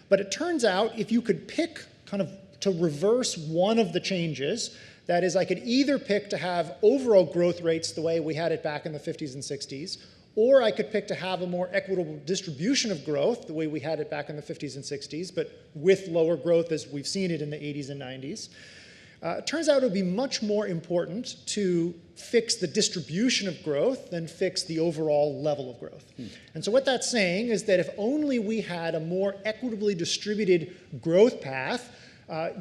But it turns out if you could pick kind of to reverse one of the changes, that is, I could either pick to have overall growth rates the way we had it back in the 50s and 60s, or I could pick to have a more equitable distribution of growth the way we had it back in the 50s and 60s, but with lower growth as we've seen it in the 80s and 90s. It turns out it would be much more important to fix the distribution of growth than fix the overall level of growth. And so what that's saying is that if only we had a more equitably distributed growth path,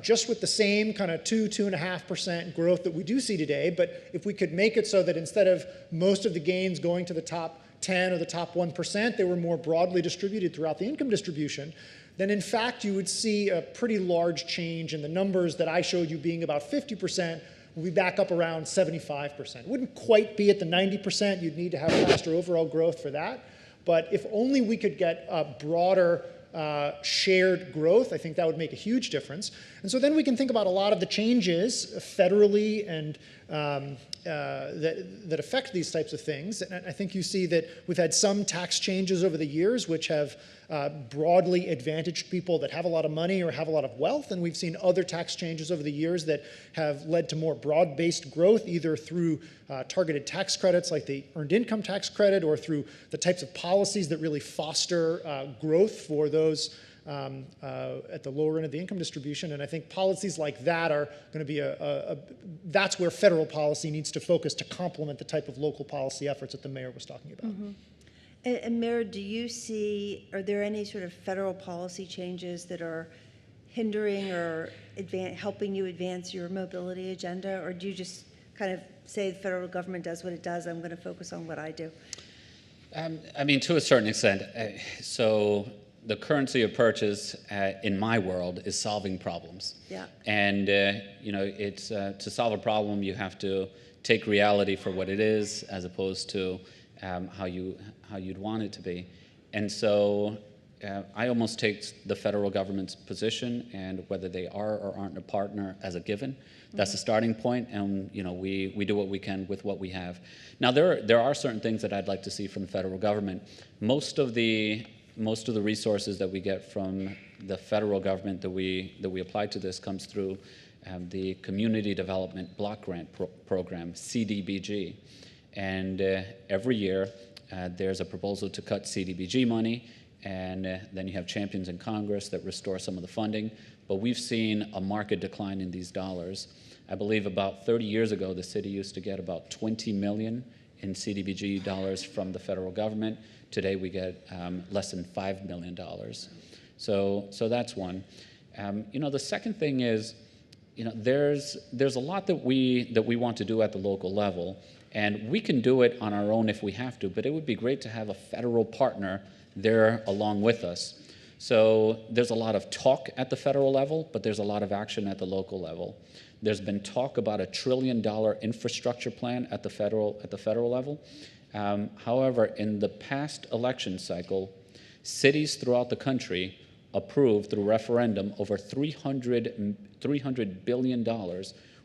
just with the same kind of 2.5% growth that we do see today, but if we could make it so that instead of most of the gains going to the top 10 or the top 1%, they were more broadly distributed throughout the income distribution, then in fact you would see a pretty large change in the numbers that I showed you being about 50%, will be back up around 75%. It wouldn't quite be at the 90%, you'd need to have faster overall growth for that, but if only we could get a broader shared growth, I think that would make a huge difference. And so then we can think about a lot of the changes federally and that affect these types of things. And I think you see that we've had some tax changes over the years which have broadly advantaged people that have a lot of money or have a lot of wealth, and we've seen other tax changes over the years that have led to more broad-based growth, either through targeted tax credits like the earned income tax credit or through the types of policies that really foster growth for those at the lower end of the income distribution. And I think policies like that are going to be that's where federal policy needs to focus to complement the type of local policy efforts that the mayor was talking about. Mm-hmm. And Mayor, do you see, are there any sort of federal policy changes that are hindering or helping you advance your mobility agenda? Or do you just kind of say the federal government does what it does, I'm going to focus on what I do? I mean, to a certain extent. So the currency of purchase in my world is solving problems. Yeah. And, it's to solve a problem, you have to take reality for what it is as opposed to how you'd want it to be. And so I almost take the federal government's position and whether they are or aren't a partner as a given. That's the starting point, and we do what we can with what we have. Now there are certain things that I'd like to see from the federal government. Most of the resources that we get from the federal government that we apply to this comes through the Community Development Block Grant Program, CDBG. And every year there's a proposal to cut CDBG money, and then you have champions in Congress that restore some of the funding. But we've seen a marked decline in these dollars. I believe about 30 years ago, the city used to get about $20 million in CDBG dollars from the federal government. Today we get less than $5 million. So that's one. The second thing is, there's a lot that we want to do at the local level, And we can do it on our own if we have to, but it would be great to have a federal partner there along with us. So there's a lot of talk at the federal level, but there's a lot of action at the local level. There's been talk about a $1 trillion infrastructure plan at the federal level. However, in the past election cycle, cities throughout the country approved through referendum over $300 billion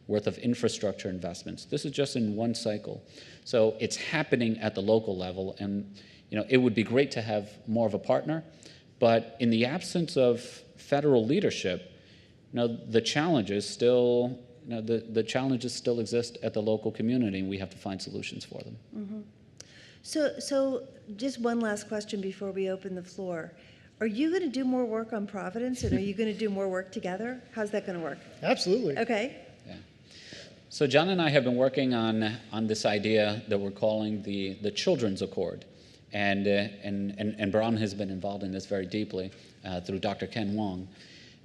worth of infrastructure investments. This is just in one cycle. So it's happening at the local level, and it would be great to have more of a partner, but in the absence of federal leadership, the challenges still, the challenges still exist at the local community, and we have to find solutions for them. Mm-hmm. So just one last question before we open the floor. Are you going to do more work on Providence, and are you going to do more work together? How's that going to work? Absolutely. Okay. Yeah. So John and I have been working on this idea that we're calling the Children's Accord. And Brown has been involved in this very deeply through Dr. Ken Wong.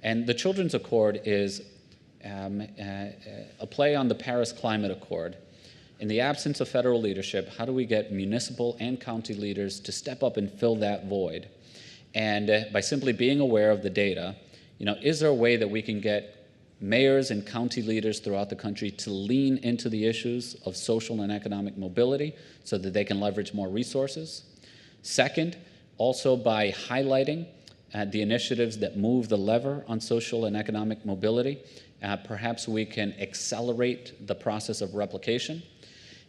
And the Children's Accord is a play on the Paris Climate Accord. In the absence of federal leadership, how do we get municipal and county leaders to step up and fill that void? And by simply being aware of the data, is there a way that we can get mayors and county leaders throughout the country to lean into the issues of social and economic mobility so that they can leverage more resources? Second, also by highlighting the initiatives that move the lever on social and economic mobility, perhaps we can accelerate the process of replication.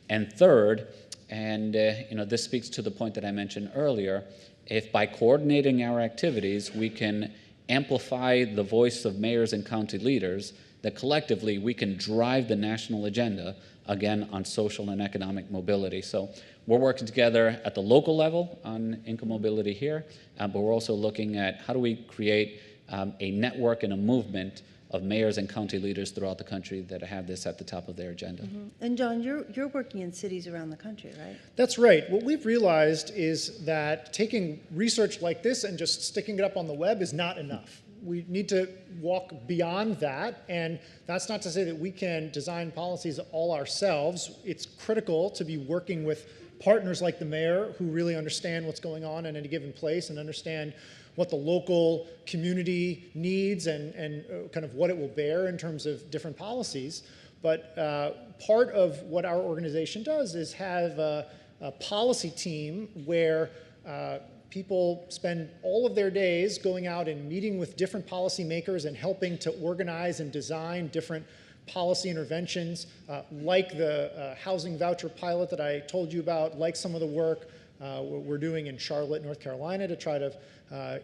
And third, and this speaks to the point that I mentioned earlier, if by coordinating our activities we can amplify the voice of mayors and county leaders, that collectively we can drive the national agenda, again, on social and economic mobility. So we're working together at the local level on income mobility here, but we're also looking at how do we create a network and a movement of mayors and county leaders throughout the country that have this at the top of their agenda. Mm-hmm. And John, you're working in cities around the country, right? That's right. What we've realized is that taking research like this and just sticking it up on the web is not enough. We need to walk beyond that, and that's not to say that we can design policies all ourselves. It's critical to be working with partners like the mayor who really understand what's going on in any given place and understand what the local community needs and kind of what it will bear in terms of different policies. But part of what our organization does is have a policy team where people spend all of their days going out and meeting with different policymakers and helping to organize and design different policy interventions, like the housing voucher pilot that I told you about, like some of the work we're doing in Charlotte, North Carolina, to try to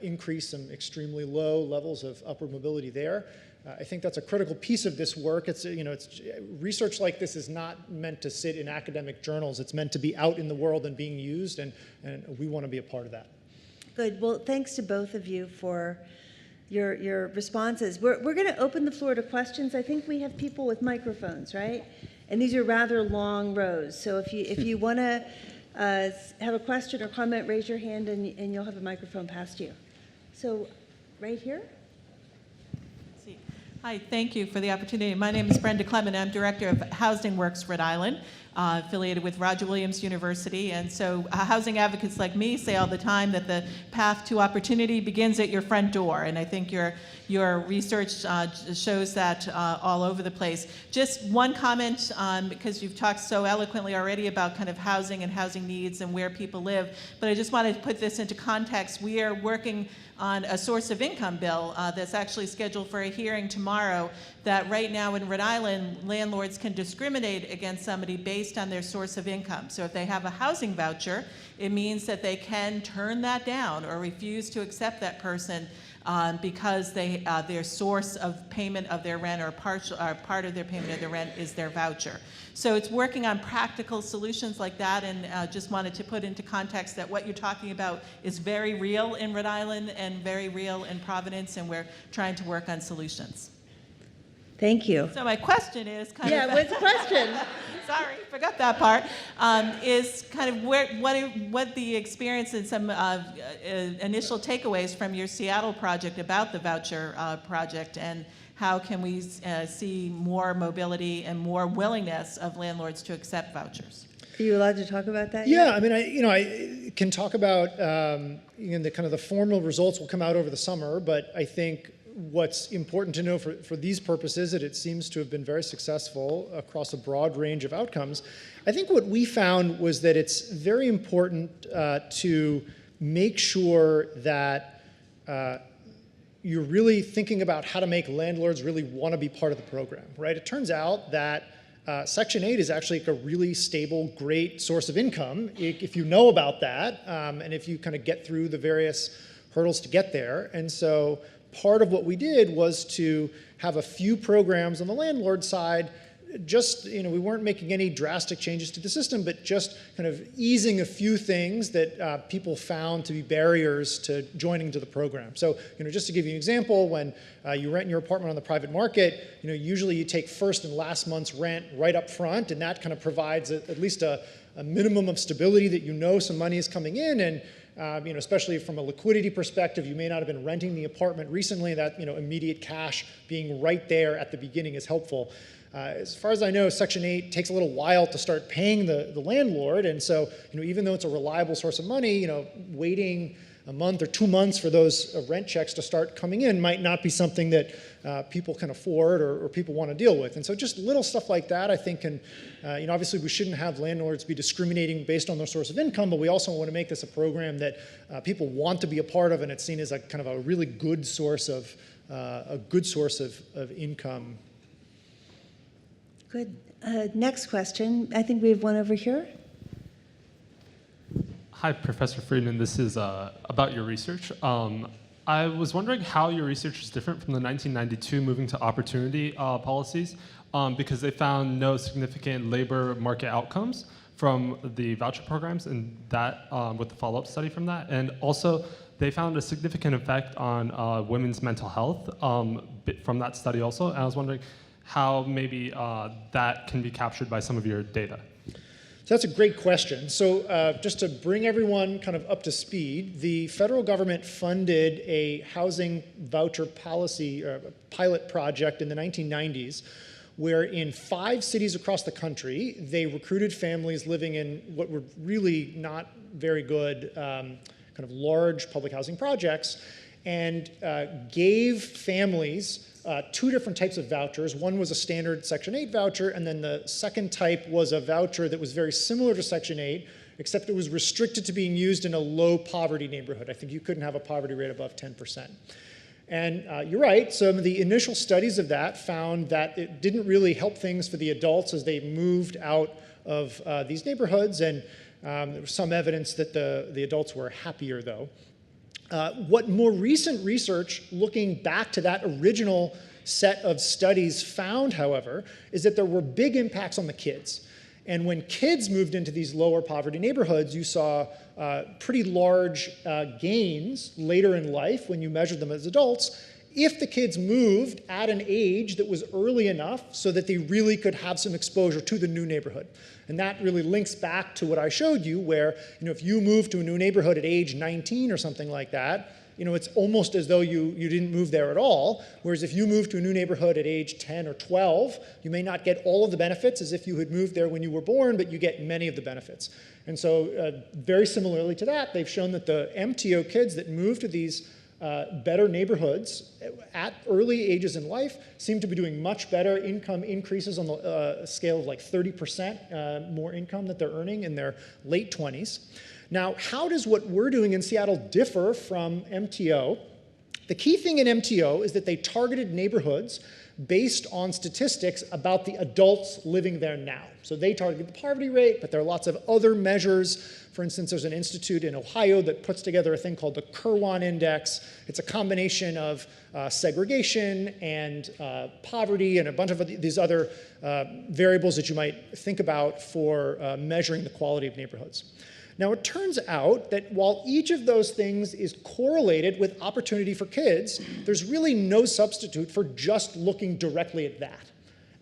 increase some extremely low levels of upward mobility there. I think that's a critical piece of this work. It's research like this is not meant to sit in academic journals. It's meant to be out in the world and being used, and we want to be a part of that. Good. Well, thanks to both of you for your responses. We're going to open the floor to questions. I think we have people with microphones, right? And these are rather long rows. So if you want to have a question or comment, raise your hand and you'll have a microphone passed to you. So right here. Hi, thank you for the opportunity. My name is Brenda Clement. I'm director of Housing Works Rhode Island, affiliated with Roger Williams University. And so housing advocates like me say all the time that the path to opportunity begins at your front door. And I think your research shows that all over the place. Just one comment, because you've talked so eloquently already about kind of housing and housing needs and where people live. But I just wanted to put this into context. We are working on a source of income bill that's actually scheduled for a hearing tomorrow, that right now in Rhode Island, landlords can discriminate against somebody based on their source of income. So if they have a housing voucher, it means that they can turn that down or refuse to accept that person because their source of payment of their rent or part of their payment of their rent is their voucher. So it's working on practical solutions like that, and just wanted to put into context that what you're talking about is very real in Rhode Island and very real in Providence, and we're trying to work on solutions. Thank you. So my question is kind of... Yeah, what's the question? Sorry, forgot that part. Is kind of what the experience and some initial takeaways from your Seattle project about the voucher project, and how can we see more mobility and more willingness of landlords to accept vouchers? Are you allowed to talk about that? Yeah, yet? I mean, I can talk about the kind of the formal results will come out over the summer, but I think what's important to know for these purposes, that it seems to have been very successful across a broad range of outcomes. I think what we found was that it's very important to make sure that you're really thinking about how to make landlords really want to be part of the program, right? It turns out that Section 8 is actually a really stable, great source of income if you know about that, and if you kind of get through the various hurdles to get there. And so part of what we did was to have a few programs on the landlord side. Just, we weren't making any drastic changes to the system, but just kind of easing a few things that people found to be barriers to joining to the program. So, just to give you an example, when you rent your apartment on the private market, usually you take first and last month's rent right up front, and that kind of provides at least a minimum of stability that some money is coming in, and especially from a liquidity perspective, you may not have been renting the apartment recently. That immediate cash being right there at the beginning is helpful. As far as I know, Section 8 takes a little while to start paying the landlord, and so even though it's a reliable source of money, waiting a month or 2 months for those rent checks to start coming in might not be something that people can afford or people want to deal with. And so just little stuff like that, I think, can, obviously we shouldn't have landlords be discriminating based on their source of income, but we also want to make this a program that people want to be a part of, and it's seen as a kind of a really good source of income. Good. Next question. I think we have one over here. Hi, Professor Friedman. This is about your research. I was wondering how your research is different from the 1992 moving to opportunity policies, because they found no significant labor market outcomes from the voucher programs, and that with the follow-up study from that. And also, they found a significant effect on women's mental health from that study also. And I was wondering how maybe that can be captured by some of your data. So that's a great question. So just to bring everyone kind of up to speed, the federal government funded a housing voucher policy pilot project in the 1990s, where in 5 cities across the country, they recruited families living in what were really not very good kind of large public housing projects, and gave families 2 different types of vouchers. One was a standard Section 8 voucher, and then the second type was a voucher that was very similar to Section 8, except it was restricted to being used in a low poverty neighborhood. I think you couldn't have a poverty rate above 10%. And you're right, some of the initial studies of that found that it didn't really help things for the adults as they moved out of these neighborhoods, and there was some evidence that the adults were happier though. What more recent research, looking back to that original set of studies, found, however, is that there were big impacts on the kids. And when kids moved into these lower poverty neighborhoods, you saw pretty large gains later in life when you measured them as adults, if the kids moved at an age that was early enough so that they really could have some exposure to the new neighborhood. And that really links back to what I showed you, where if you move to a new neighborhood at age 19 or something like that, it's almost as though you didn't move there at all. Whereas if you move to a new neighborhood at age 10 or 12, you may not get all of the benefits as if you had moved there when you were born, but you get many of the benefits. And so very similarly to that, they've shown that the MTO kids that move to these better neighborhoods at early ages in life seem to be doing much better income increases on the scale of like 30% more income that they're earning in their late 20s. Now, how does what we're doing in Seattle differ from MTO? The key thing in MTO is that they targeted neighborhoods based on statistics about the adults living there now. So they targeted the poverty rate, but there are lots of other measures. For instance, there's an institute in Ohio that puts together a thing called the Kirwan Index. It's a combination of segregation and poverty and a bunch of these other variables that you might think about for measuring the quality of neighborhoods. Now, it turns out that while each of those things is correlated with opportunity for kids, there's really no substitute for just looking directly at that.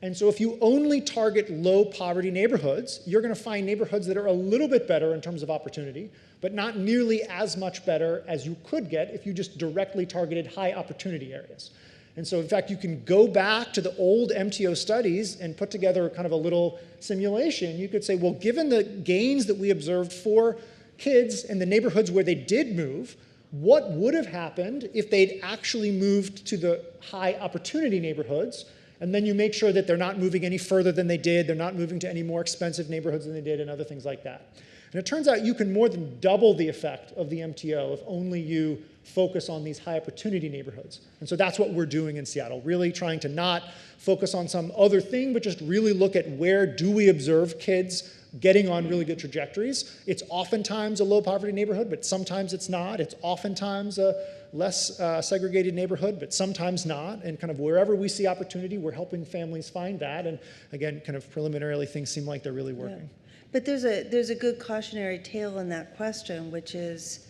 And so if you only target low poverty neighborhoods, you're going to find neighborhoods that are a little bit better in terms of opportunity, but not nearly as much better as you could get if you just directly targeted high opportunity areas. And so, in fact, you can go back to the old MTO studies and put together kind of a little simulation. You could say, well, given the gains that we observed for kids in the neighborhoods where they did move, what would have happened if they'd actually moved to the high opportunity neighborhoods? And then you make sure that they're not moving any further than they did, they're not moving to any more expensive neighborhoods than they did, and other things like that. And it turns out you can more than double the effect of the MTO if only you focus on these high opportunity neighborhoods. And so that's what we're doing in Seattle, really trying to not focus on some other thing, but just really look at where do we observe kids getting on really good trajectories. It's oftentimes a low poverty neighborhood, but sometimes it's not. It's oftentimes a less segregated neighborhood, but sometimes not. And kind of wherever we see opportunity, we're helping families find that. And again, kind of preliminarily, things seem like they're really working. Yeah. But there's a good cautionary tale in that question, which is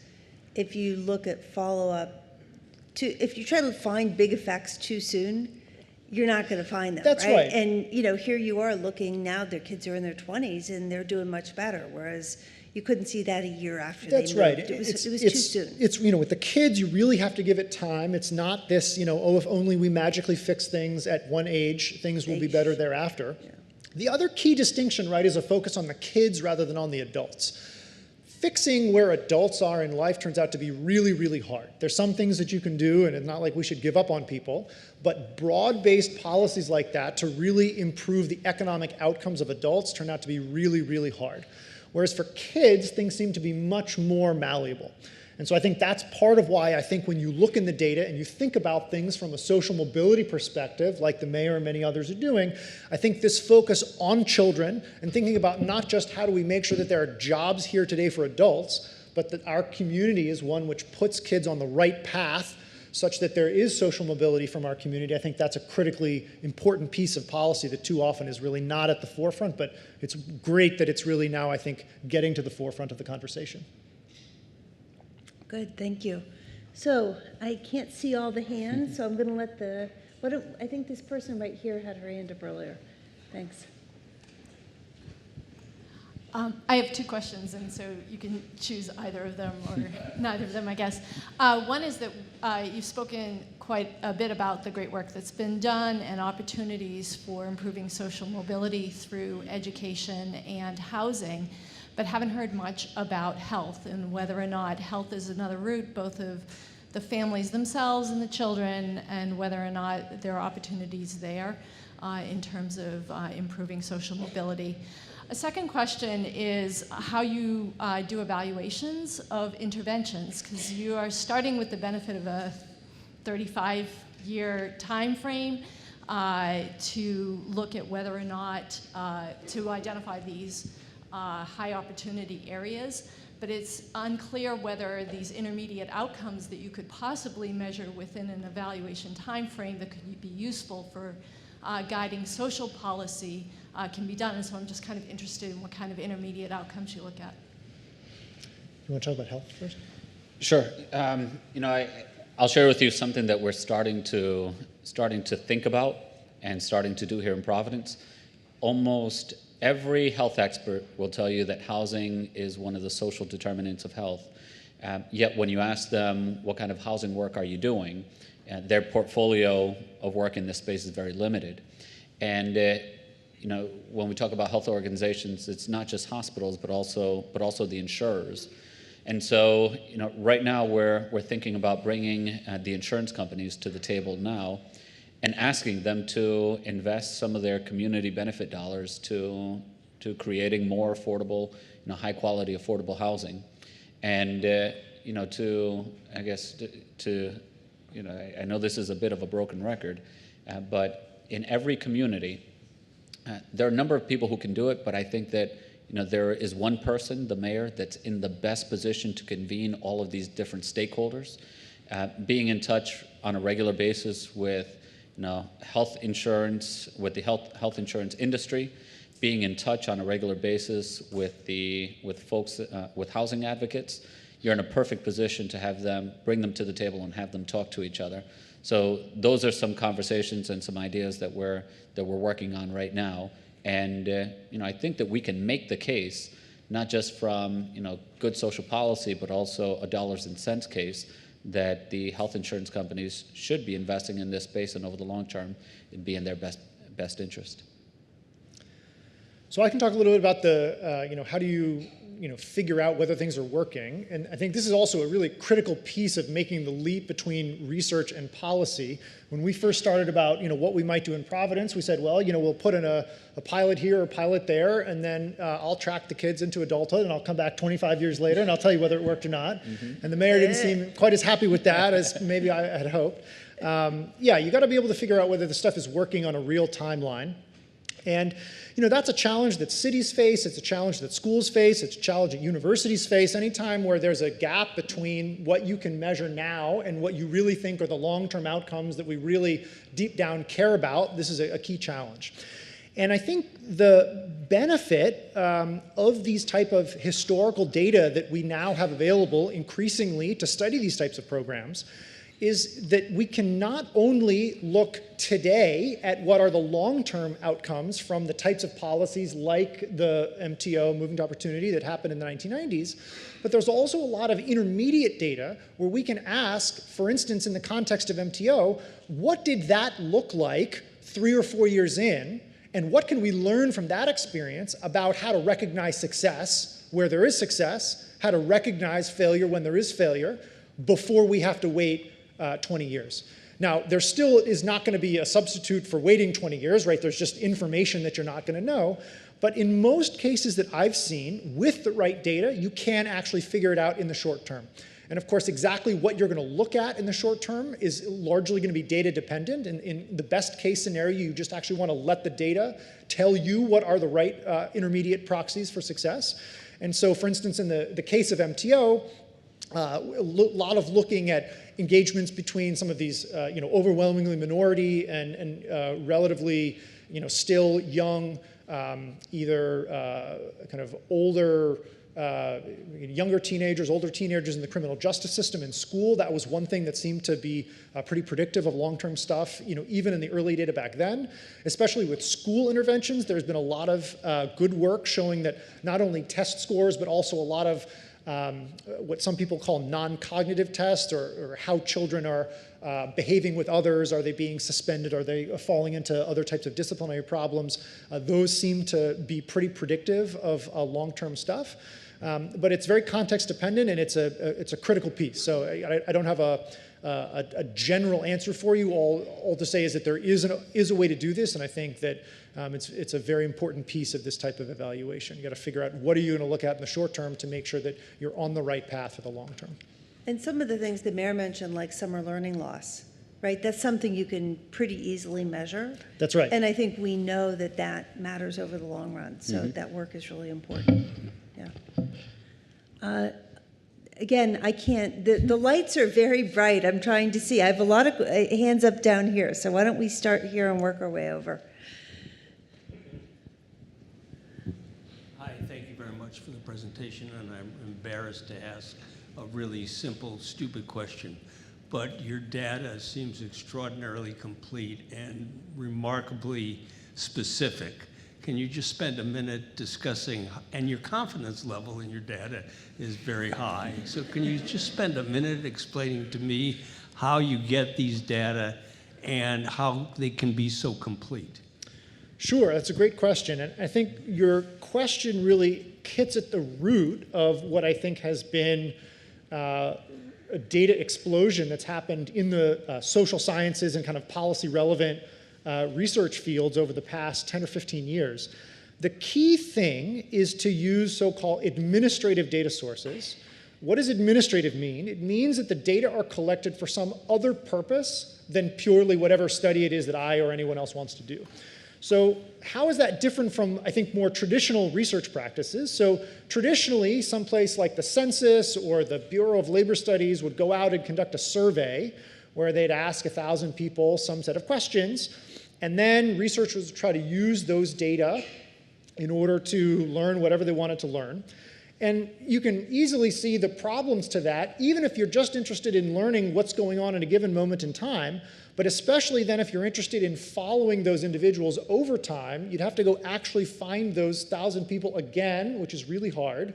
if you look at follow-up, if you try to find big effects too soon, you're not going to find them. That's right. And here you are looking now, their kids are in their 20s and they're doing much better, whereas you couldn't see that a year after That's they moved. right. It was too soon. It's with the kids, you really have to give it time. It's not this, oh, if only we magically fix things at one age, things will be better thereafter. Yeah. The other key distinction, right, is a focus on the kids rather than on the adults. Fixing where adults are in life turns out to be really, really hard. There's some things that you can do, and it's not like we should give up on people, but broad-based policies like that to really improve the economic outcomes of adults turn out to be really, really hard. Whereas for kids, things seem to be much more malleable. And so I think that's part of why I think when you look in the data and you think about things from a social mobility perspective, like the mayor and many others are doing, I think this focus on children and thinking about not just how do we make sure that there are jobs here today for adults, but that our community is one which puts kids on the right path such that there is social mobility from our community. I think that's a critically important piece of policy that too often is really not at the forefront, but it's great that it's really now, I think, getting to the forefront of the conversation. Good, thank you. So I can't see all the hands, so I'm going to let I think this person right here had her hand up earlier. Thanks. I have two questions, and so you can choose either of them or neither of them, I guess. One is that you've spoken quite a bit about the great work that's been done and opportunities for improving social mobility through education and housing, but haven't heard much about health and whether or not health is another route, both of the families themselves and the children, and whether or not there are opportunities there in terms of improving social mobility. A second question is how you do evaluations of interventions, because you are starting with the benefit of a 35-year time frame to look at whether or not to identify these high opportunity areas, but it's unclear whether these intermediate outcomes that you could possibly measure within an evaluation time frame that could be useful for guiding social policy can be done. And so I'm just kind of interested in what kind of intermediate outcomes you look at. You want to talk about health first? Sure. I'll share with you something that we're starting to think about and starting to do here in Providence. Almost every health expert will tell you that housing is one of the social determinants of health. Yet when you ask them what kind of housing work are you doing, their portfolio of work in this space is very limited. And when we talk about health organizations, it's not just hospitals, but also the insurers. And so, right now we're thinking about bringing the insurance companies to the table now and asking them to invest some of their community benefit dollars to creating more affordable, high quality affordable housing. And, I know this is a bit of a broken record, but in every community, there are a number of people who can do it, but I think that there is one person, the mayor, that's in the best position to convene all of these different stakeholders, being in touch on a regular basis with health insurance, with the health insurance industry, being in touch on a regular basis with folks, with housing advocates. You're in a perfect position to have them, bring them to the table and have them talk to each other. So those are some conversations and some ideas that we're working on right now. And I think that we can make the case, not just from good social policy, but also a dollars and cents case, that the health insurance companies should be investing in this space, and over the long term, it'd be in their best interest. So I can talk a little bit about the, how do you, figure out whether things are working. And I think this is also a really critical piece of making the leap between research and policy. When we first started about, what we might do in Providence, we said, well, we'll put in a pilot here or a pilot there, and then I'll track the kids into adulthood, and I'll come back 25 years later, and I'll tell you whether it worked or not. Mm-hmm. And the mayor didn't seem quite as happy with that as maybe I had hoped. You got to be able to figure out whether the stuff is working on a real timeline. And that's a challenge that cities face, it's a challenge that schools face, it's a challenge that universities face. Anytime where there's a gap between what you can measure now and what you really think are the long-term outcomes that we really deep down care about, this is a key challenge. And I think the benefit of these type of historical data that we now have available increasingly to study these types of programs is that we can not only look today at what are the long-term outcomes from the types of policies like the MTO, Moving to Opportunity, that happened in the 1990s, but there's also a lot of intermediate data where we can ask, for instance, in the context of MTO, what did that look like 3 or 4 years in, and what can we learn from that experience about how to recognize success where there is success, how to recognize failure when there is failure, before we have to wait 20 years. Now, there still is not going to be a substitute for waiting 20 years, right? There's just information that you're not going to know. But in most cases that I've seen, with the right data, you can actually figure it out in the short term. And of course, exactly what you're going to look at in the short term is largely going to be data dependent. And in the best case scenario, you just actually want to let the data tell you what are the right intermediate proxies for success. And so, for instance, in the case of MTO, a lot of looking at engagements between some of these, overwhelmingly minority and relatively, still young, either kind of older, younger teenagers, older teenagers in the criminal justice system in school. That was one thing that seemed to be pretty predictive of long-term stuff, even in the early data back then. Especially with school interventions, there's been a lot of good work showing that not only test scores, but also a lot of what some people call non-cognitive tests, or how children are behaving with others. Are they being suspended? Are they falling into other types of disciplinary problems? Those seem to be pretty predictive of long-term stuff. But it's very context dependent, and it's a critical piece. So I don't have a general answer for you. All to say is that there is a way to do this, and I think that it's a very important piece of this type of evaluation. You got to figure out what are you going to look at in the short term to make sure that you're on the right path for the long term. And some of the things the mayor mentioned, like summer learning loss, right? That's something you can pretty easily measure. That's right. And I think we know that that matters over the long run. So that work is really important. Yeah. Again, I can't, the lights are very bright. I'm trying to see. I have a lot of hands up down here. So why don't we start here and work our way over? Hi, thank you very much for the presentation. And I'm embarrassed to ask a really simple, stupid question. But your data seems extraordinarily complete and remarkably specific. Can you just spend a minute discussing, and your confidence level in your data is very high. So can you just spend a minute explaining to me how you get these data and how they can be so complete? Sure, that's a great question. And I think your question really hits at the root of what I think has been a data explosion that's happened in the social sciences and kind of policy relevant research fields over the past 10 or 15 years. The key thing is to use so-called administrative data sources. What does administrative mean? It means that the data are collected for some other purpose than purely whatever study it is that I or anyone else wants to do. So how is that different from, I think, more traditional research practices? So traditionally, someplace like the census or the Bureau of Labor Studies would go out and conduct a survey where they'd ask 1,000 people some set of questions, and then researchers would try to use those data in order to learn whatever they wanted to learn. And you can easily see the problems to that, even if you're just interested in learning what's going on in a given moment in time, but especially then if you're interested in following those individuals over time, you'd have to go actually find those 1,000 people again, which is really hard,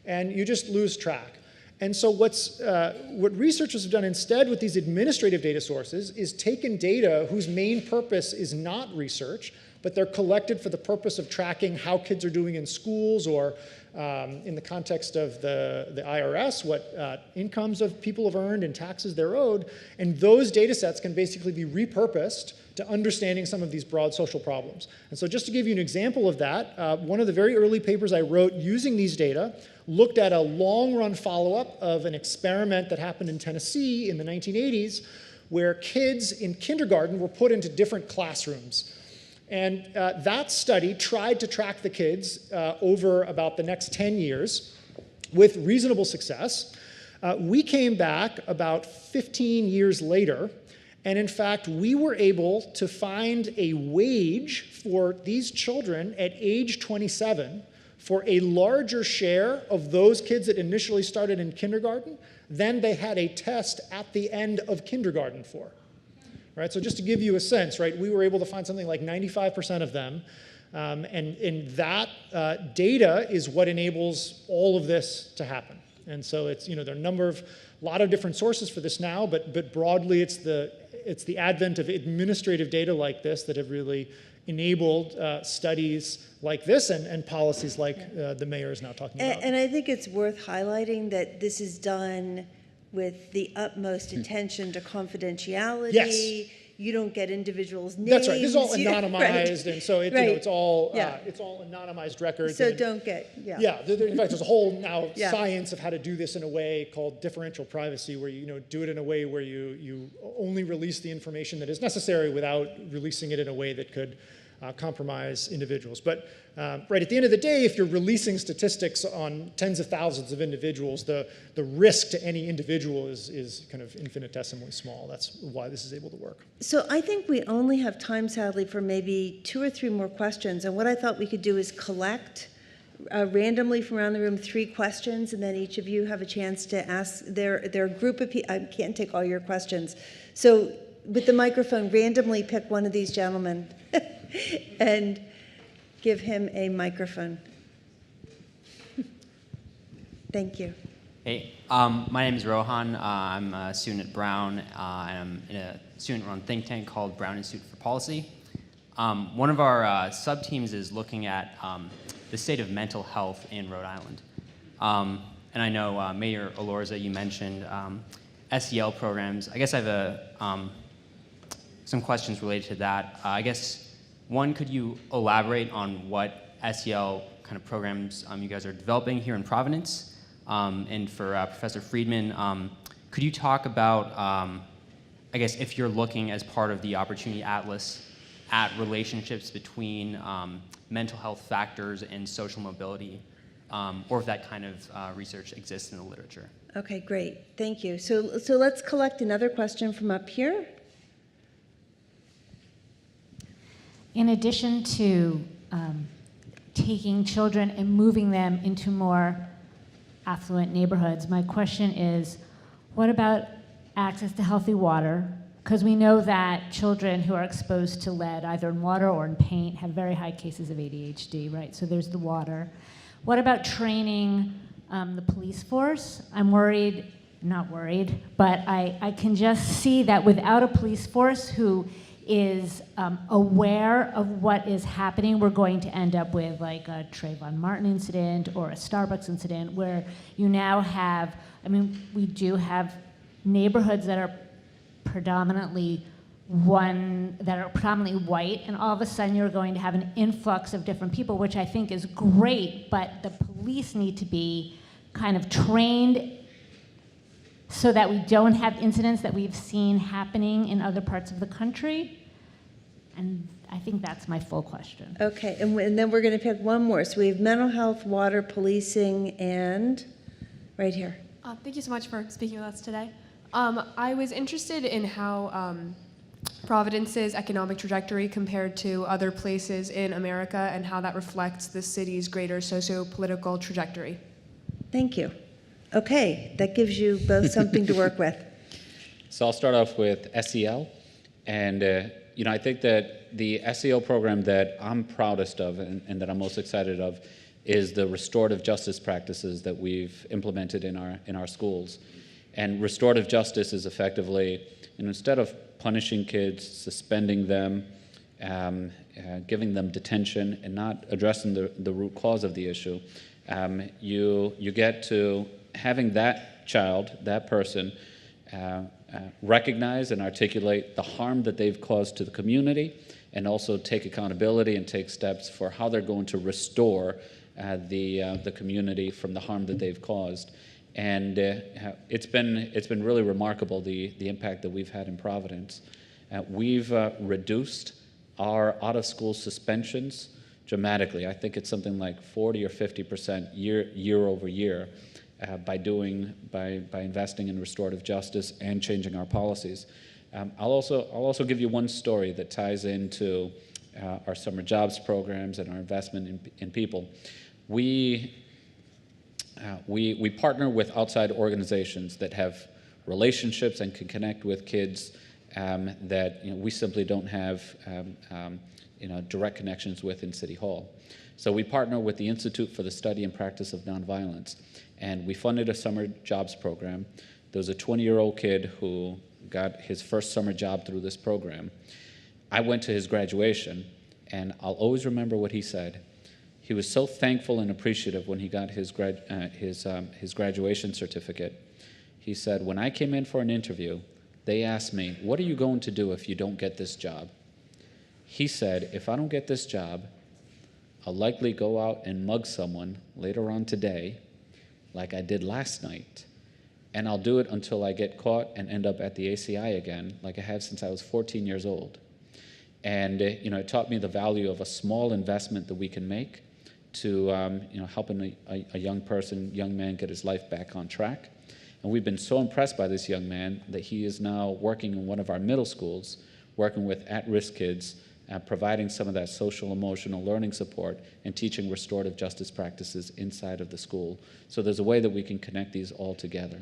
and you just lose track. And so what researchers have done instead with these administrative data sources is taken data whose main purpose is not research, but they're collected for the purpose of tracking how kids are doing in schools, or in the context of the IRS, what incomes of people have earned and taxes they're owed. And those data sets can basically be repurposed to understanding some of these broad social problems. And so just to give you an example of that, one of the very early papers I wrote using these data looked at a long-run follow-up of an experiment that happened in Tennessee in the 1980s, where kids in kindergarten were put into different classrooms. And that study tried to track the kids over about the next 10 years with reasonable success. We came back about 15 years later, and in fact, we were able to find a wage for these children at age 27 for a larger share of those kids that initially started in kindergarten than they had a test at the end of kindergarten for. Right, so just to give you a sense, right, we were able to find something like 95% of them, and that data is what enables all of this to happen. And so it's, there are a lot of different sources for this now, but broadly it's the advent of administrative data like this that have really enabled studies like this and policies like the mayor is now talking about. And I think it's worth highlighting that this is done with the utmost attention to confidentiality. Yes. You don't get individuals' names. That's right. This is all anonymized, right. And so it, Right. it's all Yeah. anonymized records. So and don't get, yeah. Yeah, in fact, there's a whole now Yeah. science of how to do this in a way called differential privacy, where you do it in a way where you only release the information that is necessary without releasing it in a way that could compromise individuals. But right at the end of the day, if you're releasing statistics on tens of thousands of individuals, the risk to any individual is kind of infinitesimally small. That's why this is able to work. So I think we only have time, sadly, for maybe 2 or 3 more questions. And what I thought we could do is collect randomly from around the room 3 questions, and then each of you have a chance to ask their group of people. I can't take all your questions. So with the microphone, randomly pick one of these gentlemen and give him a microphone. Thank you. Hey, my name is Rohan. I'm a student at Brown, and I'm in a student-run think tank called Brown Institute for Policy. One of our sub-teams is looking at the state of mental health in Rhode Island. And I know, Mayor Elorza, you mentioned SEL programs. I guess I have some questions related to that. I guess, one, could you elaborate on what SEL kind of programs you guys are developing here in Providence? And for Professor Friedman, could you talk about, I guess, if you're looking as part of the Opportunity Atlas at relationships between mental health factors and social mobility, or if that kind of research exists in the literature? Okay, great. Thank you. So let's collect another question from up here. In addition to taking children and moving them into more affluent neighborhoods, my question is, what about access to healthy water? Because we know that children who are exposed to lead, either in water or in paint, have very high cases of ADHD, right? So there's the water. What about training the police force? I'm worried, not worried, but I can just see that without a police force who is aware of what is happening, we're going to end up with like a Trayvon Martin incident or a Starbucks incident where you now have, we do have neighborhoods that are predominantly white, and all of a sudden you're going to have an influx of different people, which I think is great, but the police need to be kind of trained so that we don't have incidents that we've seen happening in other parts of the country. And I think that's my full question. Okay, and then we're going to pick one more. So we have mental health, water, policing, and right here. Thank you so much for speaking with us today. I was interested in how Providence's economic trajectory compared to other places in America and how that reflects the city's greater socio-political trajectory. Thank you. Okay, that gives you both something to work with. So I'll start off with SEL. And I think that the SEL program that I'm proudest of and that I'm most excited of is the restorative justice practices that we've implemented in our schools. And restorative justice is effectively, instead of punishing kids, suspending them, giving them detention, and not addressing the root cause of the issue, you get to having that child, that person, recognize and articulate the harm that they've caused to the community, and also take accountability and take steps for how they're going to restore the community from the harm that they've caused. And it's been really remarkable, the impact that we've had in Providence. We've reduced our out-of-school suspensions dramatically. I think it's something like 40 or 50% year over year by investing in restorative justice and changing our policies. I'll also give you one story that ties into our summer jobs programs and our investment in people. We partner with outside organizations that have relationships and can connect with kids that we simply don't have direct connections with in City Hall. So we partner with the Institute for the Study and Practice of Nonviolence, and we funded a summer jobs program. There was a 20-year-old kid who got his first summer job through this program. I went to his graduation, and I'll always remember what he said. He was so thankful and appreciative when he got his graduation certificate. He said, when I came in for an interview, they asked me, what are you going to do if you don't get this job? He said, if I don't get this job, I'll likely go out and mug someone later on today, like I did last night, and I'll do it until I get caught and end up at the ACI again, like I have since I was 14 years old. And it taught me the value of a small investment that we can make to helping a young man get his life back on track. And we've been so impressed by this young man that he is now working in one of our middle schools, working with at-risk kids, providing some of that social emotional learning support and teaching restorative justice practices inside of the school. So there's a way that we can connect these all together.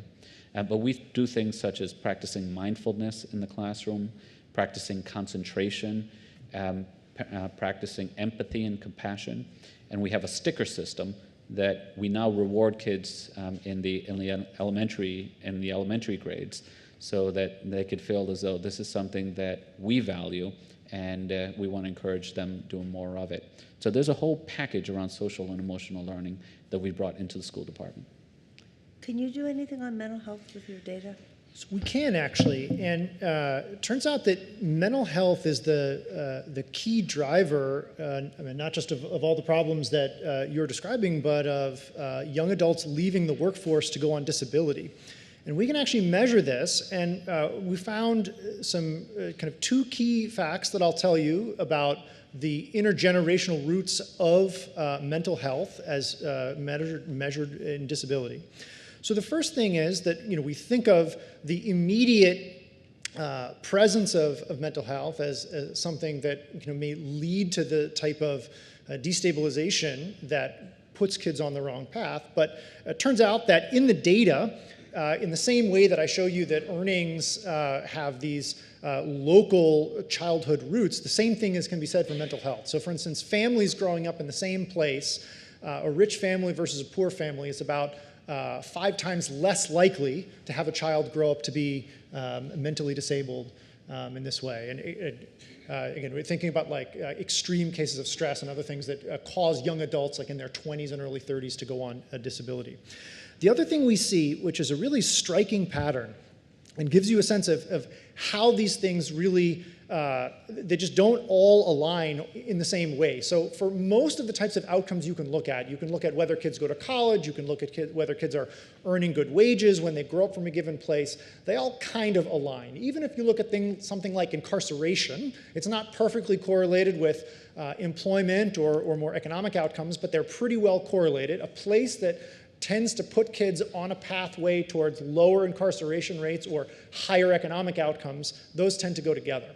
But we do things such as practicing mindfulness in the classroom, practicing concentration, practicing empathy and compassion. And we have a sticker system that we now reward kids in the elementary grades, so that they could feel as though this is something that we value, and we want to encourage them doing more of it. So there's a whole package around social and emotional learning that we brought into the school department. Can you do anything on mental health with your data? So we can actually, and it turns out that mental health is the key driver, not just of all the problems that you're describing, but of young adults leaving the workforce to go on disability. And we can actually measure this, and we found some kind of two key facts that I'll tell you about the intergenerational roots of mental health as measured in disability. So the first thing is that we think of the immediate presence of mental health as something that may lead to the type of destabilization that puts kids on the wrong path. But it turns out that in the data, in the same way that I show you that earnings have these local childhood roots, the same thing can be said for mental health. So for instance, families growing up in the same place, a rich family versus a poor family is about 5 times less likely to have a child grow up to be mentally disabled in this way. And again, we're thinking about extreme cases of stress and other things that cause young adults in their 20s and early 30s to go on a disability. The other thing we see, which is a really striking pattern and gives you a sense of how these things really they just don't all align in the same way. So for most of the types of outcomes you can look at whether kids go to college, you can look at whether kids are earning good wages when they grow up from a given place. They all kind of align. Even if you look at something like incarceration, it's not perfectly correlated with employment or more economic outcomes, but they're pretty well correlated. A place that tends to put kids on a pathway towards lower incarceration rates or higher economic outcomes, those tend to go together.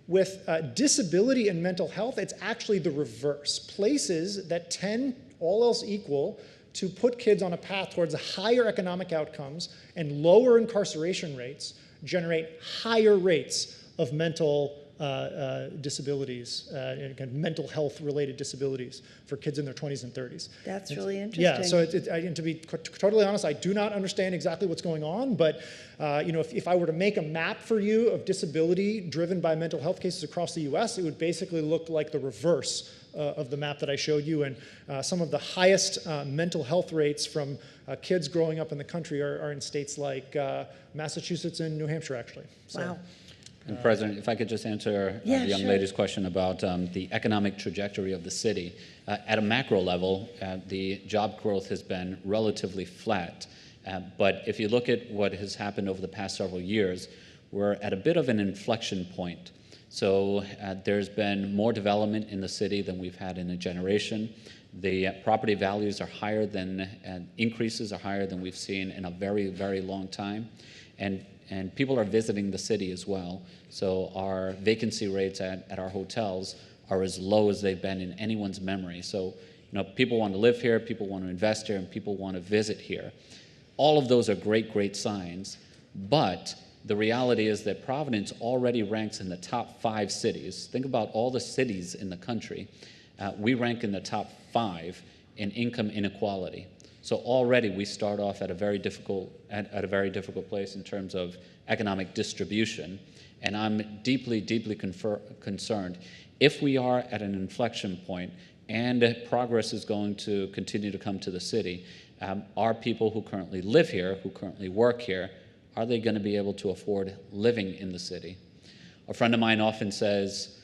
With disability and mental health, it's actually the reverse. Places that tend, all else equal, to put kids on a path towards higher economic outcomes and lower incarceration rates generate higher rates of mental disabilities, and kind of mental health related disabilities for kids in their 20s and 30s. That's really interesting. Yeah, so to be totally honest, I do not understand exactly what's going on, but if I were to make a map for you of disability driven by mental health cases across the US, it would basically look like the reverse of the map that I showed you, and some of the highest mental health rates from kids growing up in the country are in states like Massachusetts and New Hampshire, actually. So. Wow. And President, if I could just answer Yeah, the young sure. lady's question about the economic trajectory of the city. At a macro level, the job growth has been relatively flat. But if you look at what has happened over the past several years, we're at a bit of an inflection point. So there's been more development in the city than we've had in a generation. The property values are higher than, increases are higher than we've seen in a very, very long time. And people are visiting the city as well. So our vacancy rates at our hotels are as low as they've been in anyone's memory. So people want to live here, people want to invest here, and people want to visit here. All of those are great, great signs. But the reality is that Providence already ranks in the top 5 cities. Think about all the cities in the country. We rank in the top 5 in income inequality. So already we start off at a very difficult place in terms of economic distribution, and I'm deeply, deeply concerned. If we are at an inflection point and progress is going to continue to come to the city, are people who currently live here, who currently work here, are they going to be able to afford living in the city? A friend of mine often says,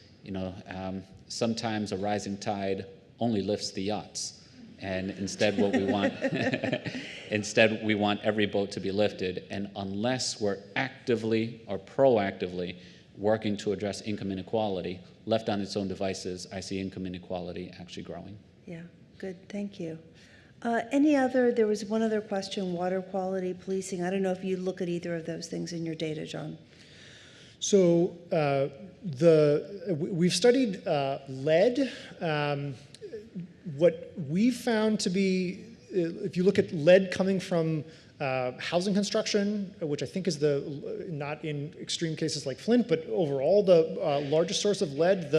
sometimes a rising tide only lifts the yachts. And instead what we want, instead we want every boat to be lifted. And unless we're actively or proactively working to address income inequality, left on its own devices, I see income inequality actually growing. Yeah, good, thank you. There was one other question, water quality, policing. I don't know if you look at either of those things in your data, John. So we've studied lead. What we found to be, if you look at lead coming from housing construction, which I think is not in extreme cases like Flint, but overall the largest source of lead,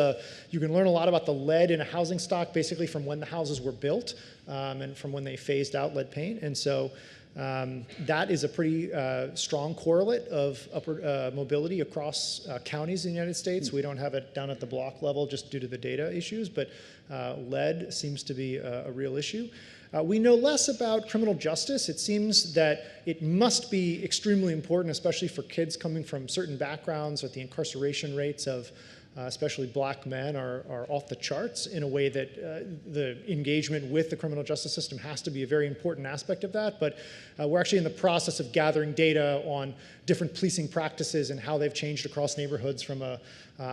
you can learn a lot about the lead in a housing stock basically from when the houses were built and from when they phased out lead paint. And so that is a pretty strong correlate of upward mobility across counties in the United States. We don't have it down at the block level just due to the data issues, but lead seems to be a real issue. We know less about criminal justice. It seems that it must be extremely important, especially for kids coming from certain backgrounds, that the incarceration rates of especially black men are off the charts in a way that the engagement with the criminal justice system has to be a very important aspect of that. But we're actually in the process of gathering data on different policing practices and how they've changed across neighborhoods from a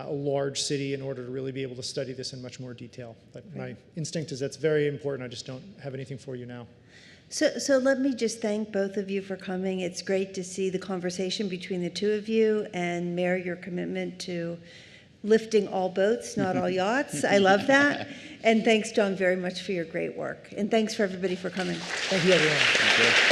large city in order to really be able to study this in much more detail. But my instinct is that's very important. I just don't have anything for you now. So let me just thank both of you for coming. It's great to see the conversation between the two of you, and Mayor, your commitment to lifting all boats, not all yachts. I love that. And thanks, John, very much for your great work. And thanks for everybody for coming. Thank you, everyone. Thank you.